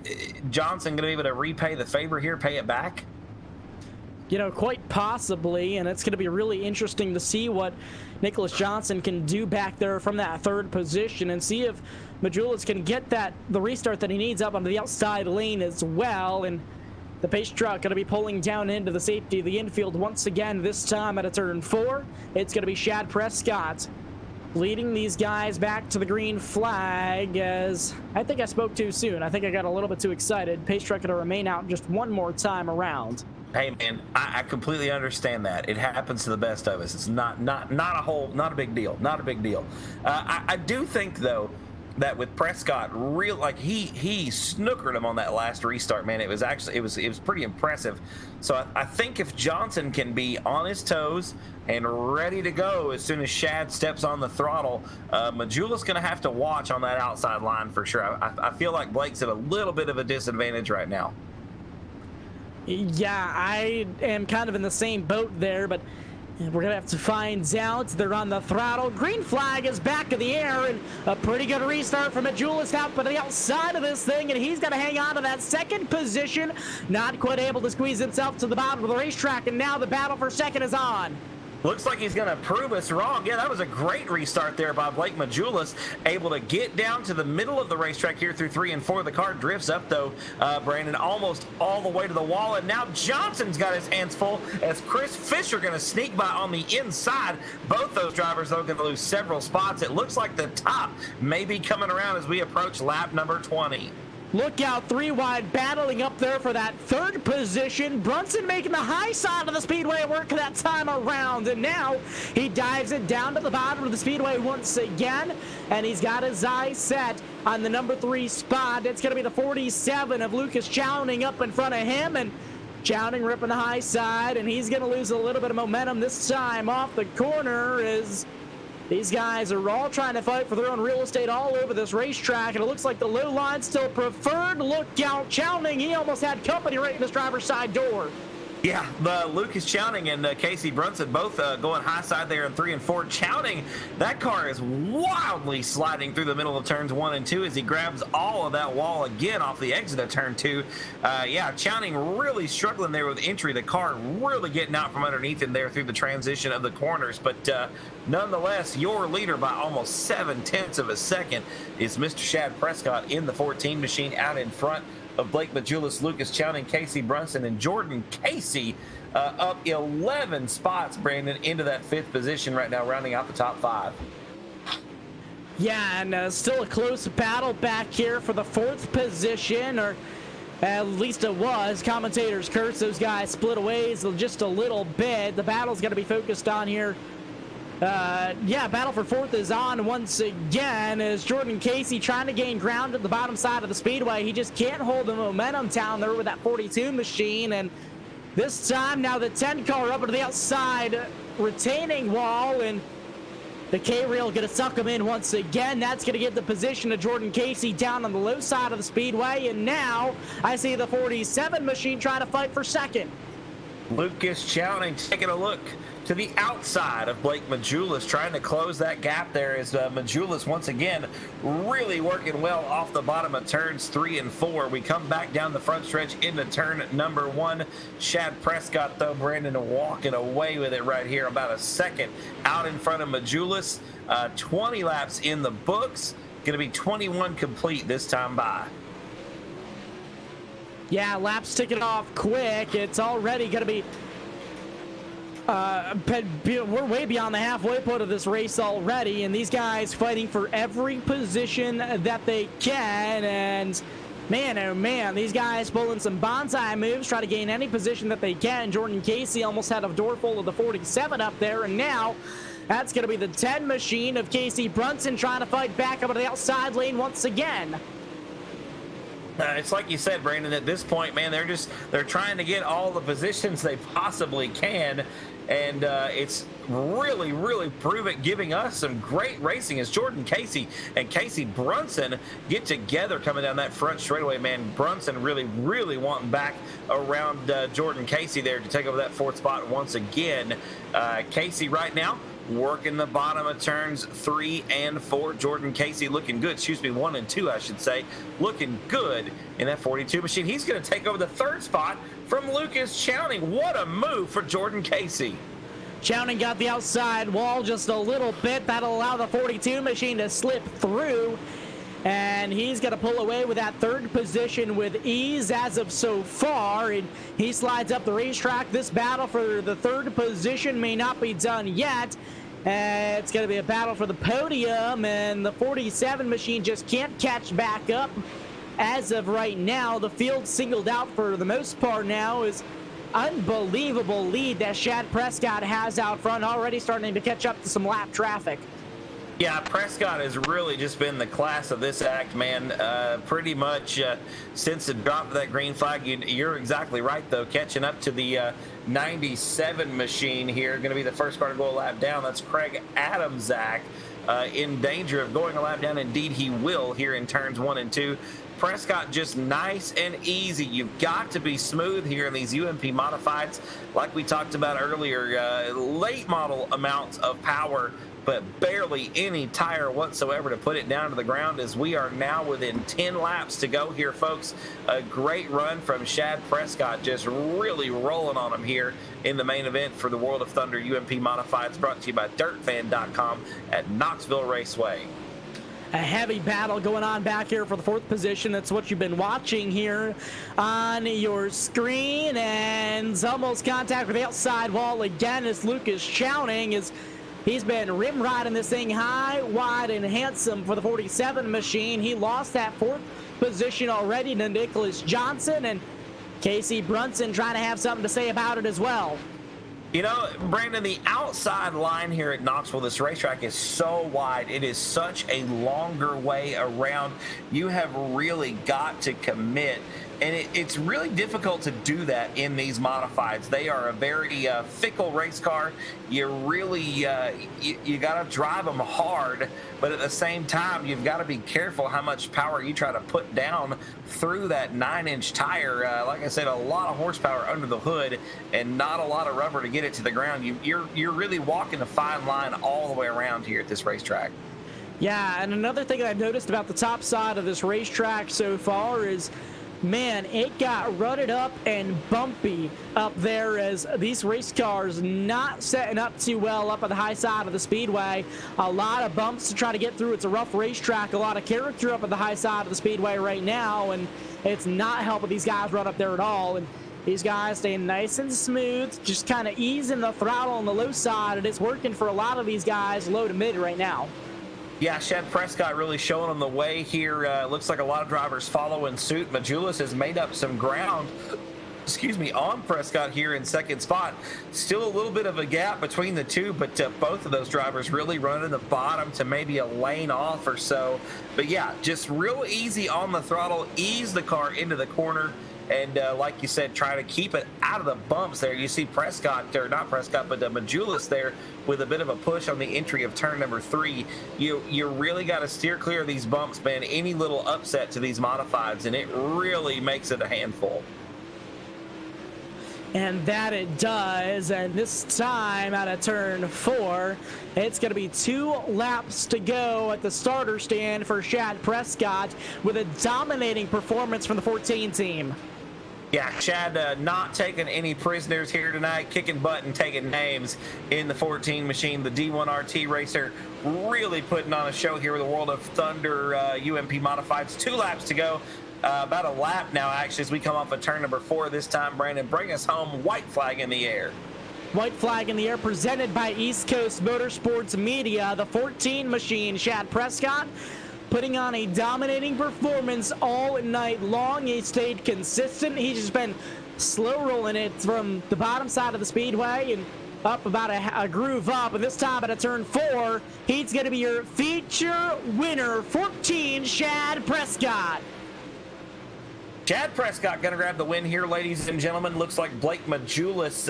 Johnson going to be able to repay the favor here, pay it back? You know, quite possibly, and it's going to be really interesting to see what Nicholas Johnson can do back there from that 3rd position and see if Majulis can get the restart that he needs up onto the outside lane as well, and the pace truck going to be pulling down into the safety of the infield once again, this time at a turn 4. It's going to be Shad Prescott leading these guys back to the green flag, as I think I spoke too soon. I think I got a little bit too excited. Pace truck going to remain out just one more time around. Hey man, I completely understand that. It happens to the best of us. It's not a big deal. Not a big deal. I do think though that with Prescott, he snookered him on that last restart, man. It was pretty impressive. So I think if Johnson can be on his toes and ready to go as soon as Shad steps on the throttle, Majulis going to have to watch on that outside line for sure. I feel like Blake's at a little bit of a disadvantage right now. Yeah, I am kind of in the same boat there, but we're going to have to find out. They're on the throttle. Green flag is back in the air, and a pretty good restart from Majulis out to the outside of this thing, and he's going to hang on to that second position. Not quite able to squeeze himself to the bottom of the racetrack, and now the battle for second is on. Looks like he's going to prove us wrong. Yeah, that was a great restart there by Blake Majulis, able to get down to the middle of the racetrack here through 3 and 4. The car drifts up, though, Brandon, almost all the way to the wall. And now Johnson's got his hands full as Chris Fisher going to sneak by on the inside. Both those drivers, though, going to lose several spots. It looks like the top may be coming around as we approach lap number 20. Look out, 3 wide battling up there for that third position. Brunson making the high side of the speedway work that time around. And now he dives it down to the bottom of the speedway once again. And he's got his eyes set on the number 3 spot. It's going to be the 47 of Lucas Chowning up in front of him. And Chowning ripping the high side. And he's going to lose a little bit of momentum this time off the corner as these guys are all trying to fight for their own real estate all over this racetrack, and it looks like the low line still preferred. Look out, Chowning, he almost had company right in his driver's side door. Yeah, Lucas Chowning and Casey Brunson both going high side there in 3 and 4. Chowning, that car is wildly sliding through the middle of turns 1 and 2 as he grabs all of that wall again off the exit of turn 2. Yeah, Chowning really struggling there with entry. The car really getting out from underneath him there through the transition of the corners. But nonetheless, your leader by almost 7/10 of a second is Mr. Shad Prescott in the 14 machine out in front of Blake Majulis, Lucas Chowning, Casey Brunson, and Jordan Casey up 11 spots, Brandon, into that 5th position right now, rounding out the top 5. Yeah, and still a close battle back here for the 4th position, or at least it was. Commentators curse those guys split ways just a little bit. The battle's going to be focused on here. Yeah, battle for 4th is on once again as Jordan Casey trying to gain ground at the bottom side of the speedway. He just can't hold the momentum down there with that 42 machine, and this time now the 10 car up to the outside retaining wall, and the K-Rail going to suck him in once again. That's going to get the position of Jordan Casey down on the low side of the speedway, and now I see the 47 machine trying to fight for second. Lucas Chowning taking a look to the outside of Blake Majulis, trying to close that gap there as Majulis once again really working well off the bottom of turns 3 and 4. We come back down the front stretch into turn number 1. Shad Prescott, though, Brandon, walking away with it right here, about a second out in front of Majulis. 20 laps in the books, going to be 21 complete this time by. Yeah, laps ticking off quick. It's already going to be we're way beyond the halfway point of this race already, and these guys fighting for every position that they can. And man, oh man, these guys pulling some bonsai moves, try to gain any position that they can. Jordan Casey almost had a door full of the 47 up there, and now that's going to be the 10 machine of Casey Brunson trying to fight back up to the outside lane once again. It's like you said, Brandon, at this point, man, they're trying to get all the positions they possibly can, and it's really giving us some great racing as Jordan Casey and Casey Brunson get together coming down that front straightaway. Man, Brunson really wanting back around Jordan Casey there to take over that 4th spot once again. Casey right now working the bottom of turns 3 and 4. Jordan Casey looking good. 1 and 2, I should say. Looking good in that 42 machine. He's going to take over the 3rd spot from Lucas Chowning. What a move for Jordan Casey. Chowning got the outside wall just a little bit. That'll allow the 42 machine to slip through. and he's going to pull away with that third position with ease as of so far, and he slides up the racetrack. This battle for the third position may not be done yet. It's going to be a battle for the podium, and the 47 machine just can't catch back up as of right now. The field singled out for the most part now is unbelievable lead that Shad Prescott has out front, already starting to catch up to some lap traffic. Yeah, Prescott has really just been the class of this act, man. Pretty much since the drop of that green flag. You're exactly right, though. Catching up to the 97 machine here. Going to be the first car to go a lap down. That's Craig Adams, Zach. In danger of going a lap down. Indeed, he will here in turns 1 and 2. Prescott just nice and easy. You've got to be smooth here in these UMP modifieds. Like we talked about earlier, late model amounts of power, but barely any tire whatsoever to put it down to the ground, as we are now within 10 laps to go here, folks. A great run from Shad Prescott, just really rolling on him here in the main event for the World of Thunder UMP Modifieds, brought to you by DirtFan.com at Knoxville Raceway. A heavy battle going on back here for the fourth position. That's what you've been watching here on your screen, and it's almost contact with the outside wall again as Lucas Chowning is. He's been rim riding this thing high, wide, and handsome for the 47 machine. He lost that fourth position already to Nicholas Johnson, and Casey Brunson trying to have something to say about it as well. You know, Brandon, the outside line here at Knoxville, this racetrack is so wide. It is such a longer way around. You have really got to commit. And it's really difficult to do that in these modifieds. They are a very fickle race car. You really, you got to drive them hard, but at the same time, you've got to be careful how much power you try to put down through that 9-inch tire. Like I said, a lot of horsepower under the hood and not a lot of rubber to get it to the ground. You're really walking a fine line all the way around here at this racetrack. Yeah, and another thing that I've noticed about the top side of this racetrack so far is, man, it got rutted up and bumpy up there as these race cars not setting up too well up on the high side of the speedway. A lot of bumps to try to get through. It's a rough racetrack. A lot of character up at the high side of the speedway right now, and it's not helping these guys run up there at all. And these guys staying nice and smooth, just kind of easing the throttle on the low side, and it's working for a lot of these guys low to mid right now. Yeah, Shad Prescott really showing them the way here. Looks like a lot of drivers following suit. Majulis has made up some ground, on Prescott here in second spot. Still a little bit of a gap between the two, but both of those drivers really running the bottom to maybe a lane off or so. But yeah, just real easy on the throttle, ease the car into the corner. And like you said, try to keep it out of the bumps there. You see Prescott, or not Prescott, but Majulis there with a bit of a push on the entry of turn number 3. You really got to steer clear of these bumps, man. Any little upset to these modifieds, and it really makes it a handful. And that it does, and this time out of turn 4, it's going to be 2 laps to go at the starter stand for Shad Prescott with a dominating performance from the 14 team. Yeah, Chad not taking any prisoners here tonight, kicking butt and taking names in the 14 machine. The D1RT racer really putting on a show here with the World of Thunder UMP Modifieds. 2 laps to go. About a lap now, actually, as we come off of turn number 4 this time. Brandon, bring us home. White flag in the air. White flag in the air presented by East Coast Motorsports Media. The 14 machine, Shad Prescott, putting on a dominating performance all night long. He stayed consistent. He's just been slow rolling it from the bottom side of the speedway and up about a groove up. And this time at a turn 4, he's going to be your feature winner, 14, Shad Prescott. Shad Prescott going to grab the win here, ladies and gentlemen. Looks like Blake Majulis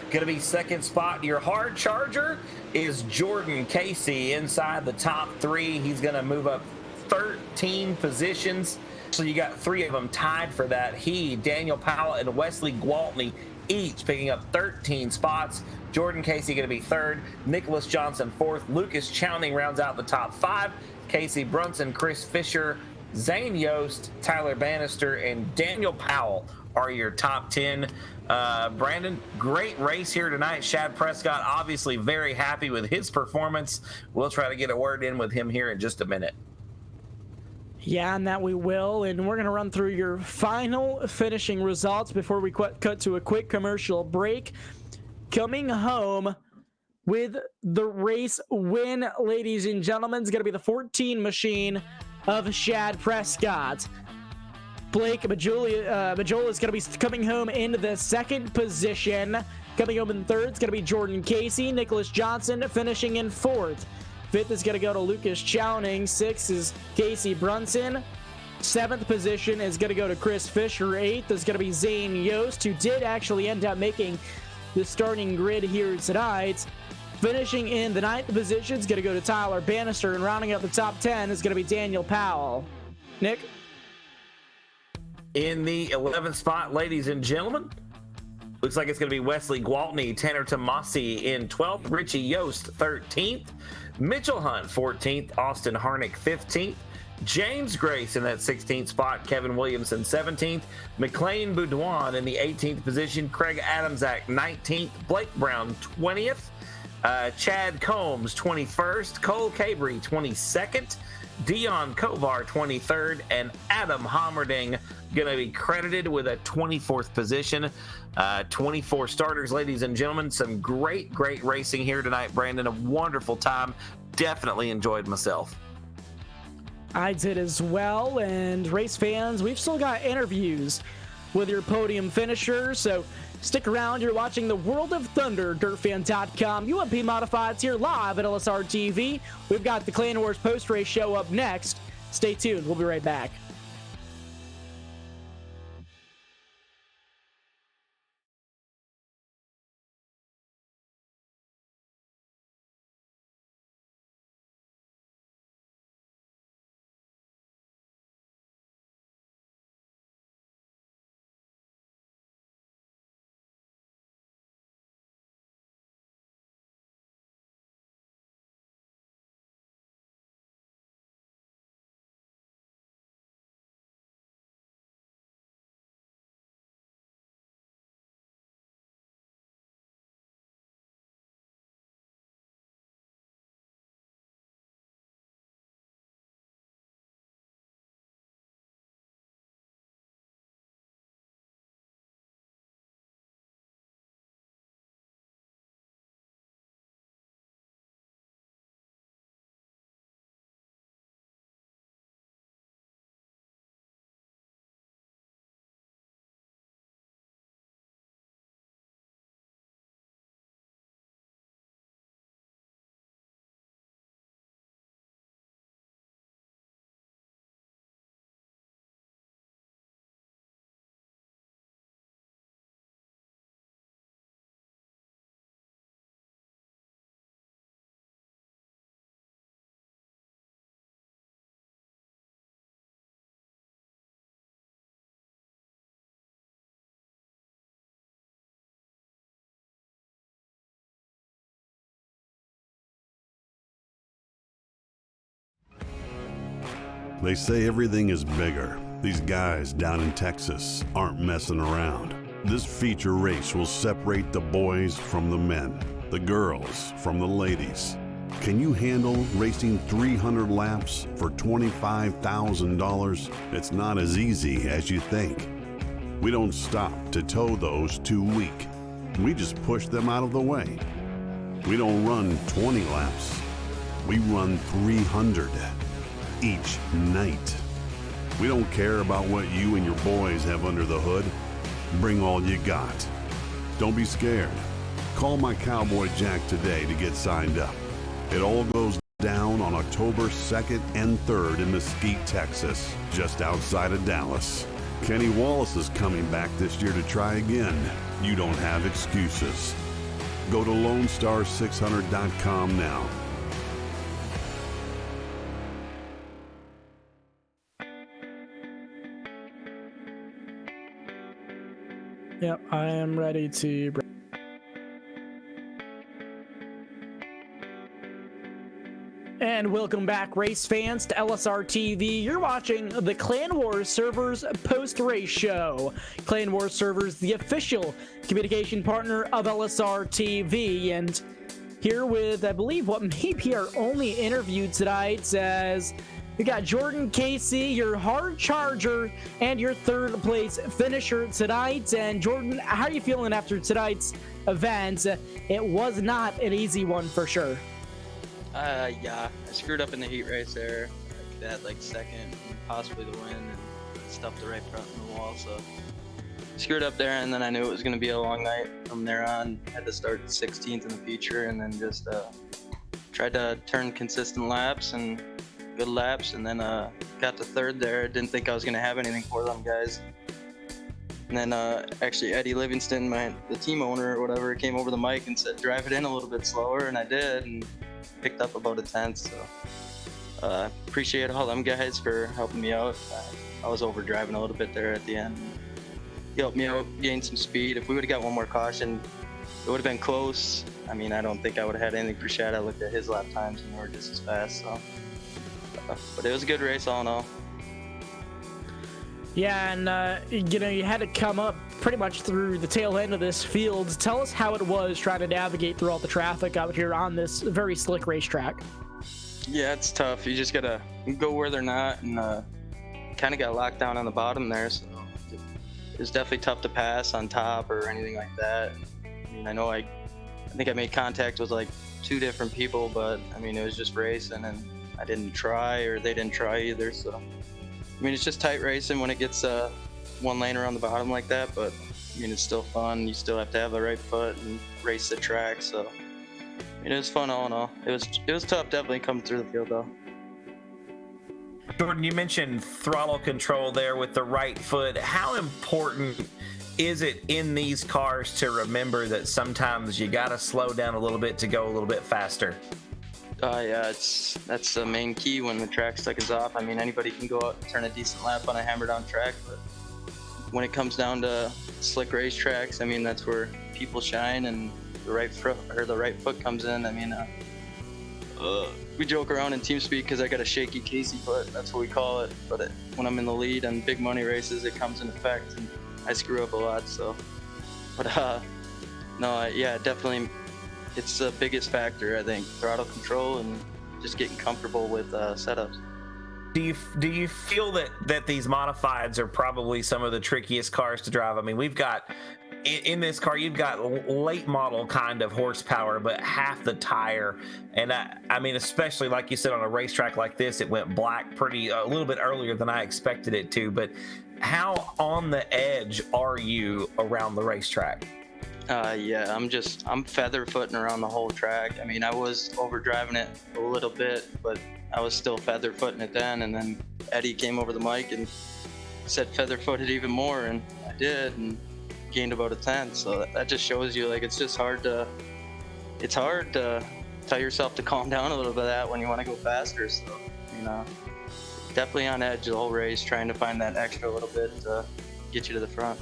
going to be second spot. Your hard charger is Jordan Casey inside the top 3. He's going to move up 13 positions. So you got 3 of them tied for that. He, Daniel Powell, and Wesley Gwaltney each picking up 13 spots. Jordan Casey going to be 3rd. Nicholas Johnson 4th. Lucas Chowning rounds out the top 5. Casey Brunson, Chris Fisher, Zane Yost, Tyler Bannister, and Daniel Powell are your top 10. Brandon, great race here tonight. Shad Prescott obviously very happy with his performance. We'll try to get a word in with him here in just a minute. Yeah, and that we will. And we're going to run through your final finishing results before we cut to a quick commercial break. Coming home with the race win, ladies and gentlemen, is going to be the 14 machine of Shad Prescott. Blake Majola is going to be coming home in the second position. Coming home in third is going to be Jordan Casey. Nicholas Johnson finishing in fourth. Fifth is going to go to Lucas Chowning. Sixth is Casey Brunson. Seventh position is going to go to Chris Fisher. Eighth is going to be Zane Yost, who did actually end up making the starting grid here tonight. Finishing in the ninth position is going to go to Tyler Bannister, and rounding out the top 10 is going to be Daniel Powell. Nick? In the 11th spot, ladies and gentlemen, looks like it's going to be Wesley Gwaltney, Tanner Tomasi in 12th, Richie Yost 13th, Mitchell Hunt 14th, Austin Harnick 15th, James Grace in that 16th spot, Kevin Williamson 17th, McLean Boudouin in the 18th position, Craig Adamsack 19th, Blake Brown 20th, Chad Combs 21st, Cole Cabry 22nd, Dion Kovar 23rd, and Adam Hommerding going to be credited with a 24th position. 24 starters, ladies and gentlemen. Some great racing here tonight, Brandon. A wonderful time. Definitely enjoyed myself. I did as well. And race fans, we've still got interviews with your podium finishers, so stick around. You're watching the World of Thunder, dirtfan.com. UMP Modifieds here live at LSRTV. We've got the Clan Wars post-race show up next. Stay tuned. We'll be right back. They say everything is bigger. These guys down in Texas aren't messing around. This feature race will separate the boys from the men, the girls from the ladies. Can you handle racing 300 laps for $25,000? It's not as easy as you think. We don't stop to tow those too weak. We just push them out of the way. We don't run 20 laps. We run 300 each night. We don't care about what you and your boys have under the hood. Bring all you got. Don't be scared. Call my Cowboy Jack today to get signed up. It all goes down on October 2nd and 3rd in Mesquite, Texas, just outside of Dallas. Kenny Wallace is coming back this year to try again. You don't have excuses. Go to LoneStar600.com now. Yep, I am ready to... And welcome back, race fans, to LSRTV. You're watching the Clan Wars servers post-race show. Clan Wars servers, the official communication partner of LSRTV. And here with, I believe, what may be our only interview tonight, as We got Jordan Casey, your hard charger, and your third place finisher tonight. And Jordan, how are you feeling after tonight's event? It was not an easy one for sure. Yeah, I screwed up in the heat race there. I had like second, and possibly the win, and stuffed the right front in the wall. So screwed up there, and then I knew it was going to be a long night from there on. Had to start 16th in the feature, and then just tried to turn consistent laps and good laps, and then got to third there. Didn't think I was going to have anything for them guys. And then actually Eddie Livingston, the team owner or whatever, came over the mic and said drive it in a little bit slower, and I did, and picked up about a 10th. So appreciate all them guys for helping me out. I was overdriving a little bit there at the end. He helped me out, gain some speed. If we would have got one more caution, it would have been close. I mean, I don't think I would have had anything for Shad. I looked at his lap times and they were just as fast. So, but it was a good race all in all. Yeah, and you had to come up pretty much through the tail end of this field. Tell us how it was trying to navigate through all the traffic out here on this very slick racetrack. Yeah, it's tough. You just gotta go where they're not, and kind of got locked down on the bottom there. So it was definitely tough to pass on top or anything like that. I mean, I think I made contact with like 2 different people, but I mean, it was just racing, and I didn't try, or they didn't try either. So I mean, it's just tight racing when it gets one lane around the bottom like that, but I mean, it's still fun. You still have to have the right foot and race the track. So I mean, it was fun all in all. It was tough definitely coming through the field though. Jordan, you mentioned throttle control there with the right foot. How important is it in these cars to remember that sometimes you got to slow down a little bit to go a little bit faster? Yeah, that's the main key when the track is off. I mean, anybody can go out and turn a decent lap on a hammer-down track, but when it comes down to slick racetracks, I mean, that's where people shine, and the right foot comes in. I mean, we joke around in team speak because I got a shaky Casey foot. That's what we call it. But when I'm in the lead on big money races, it comes in effect, and I screw up a lot. So, but no, yeah, definitely. It's the biggest factor, I think, throttle control and just getting comfortable with setups. Do you feel that these modifieds are probably some of the trickiest cars to drive? I mean, we've got in this car, you've got late model kind of horsepower, but half the tire. And I mean, especially like you said, on a racetrack like this, it went black a little bit earlier than I expected it to. But how on the edge are you around the racetrack? Yeah, I'm feather footing around the whole track. I mean, I was overdriving it a little bit, but I was still feather footing it then. And then Eddie came over the mic and said feather foot it even more, and I did, and gained about a 10th. So that just shows you, like, it's hard to tell yourself to calm down a little bit of that when you want to go faster. So, you know, definitely on edge the whole race, trying to find that extra little bit to get you to the front.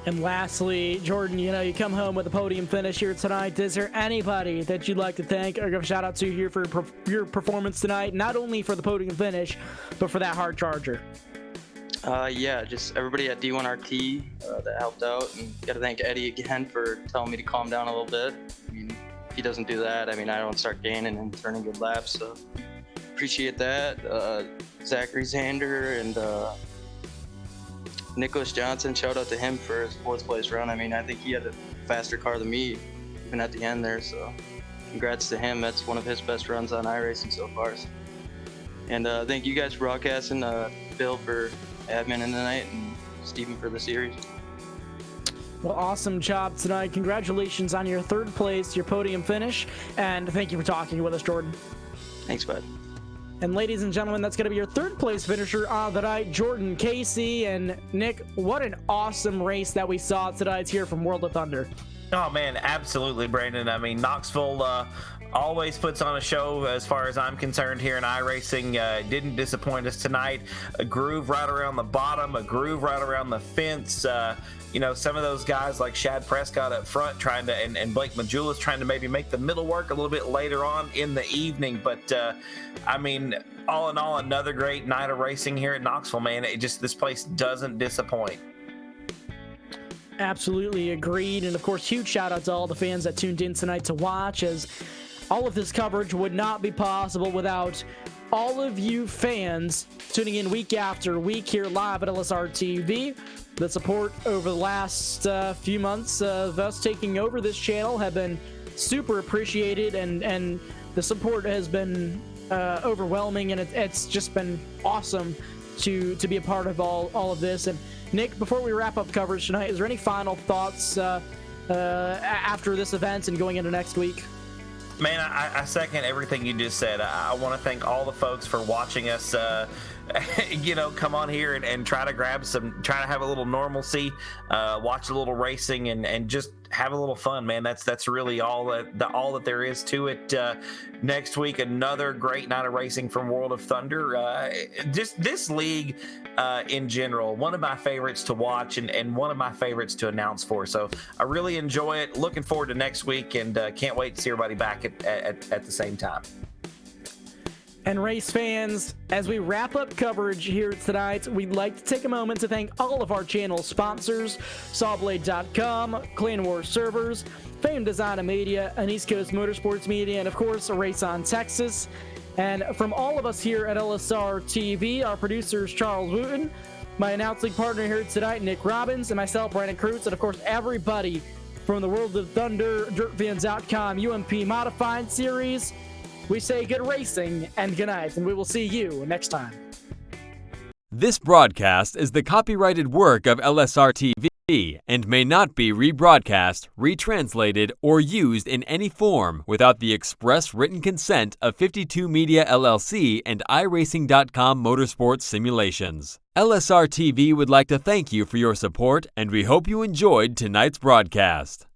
And lastly, Jordan, you come home with a podium finish here tonight. Is there anybody that you'd like to thank or give a shout out to here for your performance tonight, not only for the podium finish, but for that hard charger? Yeah, just everybody at D1RT that helped out, and got to thank Eddie again for telling me to calm down a little bit. I mean, if he doesn't do that, I mean, I don't start gaining and turning good laps, so appreciate that. Zachary Zander and Nicholas Johnson, shout out to him for his 4th place run. I mean, I think he had a faster car than me, even at the end there, so congrats to him. That's one of his best runs on iRacing so far. And thank you guys for broadcasting, Bill for admin in the night, and Stephen for the series. Well, awesome job tonight. Congratulations on your 3rd place, your podium finish, and thank you for talking with us, Jordan. Thanks, bud. And ladies and gentlemen, that's going to be your 3rd place finisher on the night, Jordan Casey. And Nick, what an awesome race that we saw tonight here from World of Thunder. Oh man, absolutely, Brandon. I mean, Knoxville always puts on a show as far as I'm concerned here in iRacing. Didn't disappoint us tonight. A groove right around the bottom, a groove right around the fence. Some of those guys like Shad Prescott up front trying to, and Blake Majulis trying to maybe make the middle work a little bit later on in the evening. But I mean, all in all, another great night of racing here at Knoxville, man. This place doesn't disappoint. Absolutely agreed. And of course, huge shout out to all the fans that tuned in tonight to watch, as all of this coverage would not be possible without all of you fans tuning in week after week here live at LSRTV. The support over the last few months of us taking over this channel have been super appreciated, and the support has been overwhelming, and it's just been awesome to be a part of all of this. And Nick, before we wrap up coverage tonight, is there any final thoughts after this event and going into next week? Man, I second everything you just said. I want to thank all the folks for watching us, come on here and try to have a little normalcy, watch a little racing, and just have a little fun, man. That's really all that there is to it. Next week, another great night of racing from World of Thunder. Just this league in general, one of my favorites to watch and one of my favorites to announce for. So I really enjoy it. Looking forward to next week, and can't wait to see everybody back at the same time. And race fans, as we wrap up coverage here tonight, we'd like to take a moment to thank all of our channel sponsors: Sawblade.com, Clan War Servers, Fame Design and Media, and East Coast Motorsports Media, and of course, A Race on Texas. And from all of us here at LSR TV, our producers Charles Wooten, my announcing partner here tonight, Nick Robbins, and myself, Brandon Cruz, and of course, everybody from the World of Thunder, DirtFans.com, UMP Modified Series, we say good racing and good night, and we will see you next time. This broadcast is the copyrighted work of LSRTV and may not be rebroadcast, retranslated, or used in any form without the express written consent of 52 Media LLC and iRacing.com Motorsports Simulations. LSRTV would like to thank you for your support, and we hope you enjoyed tonight's broadcast.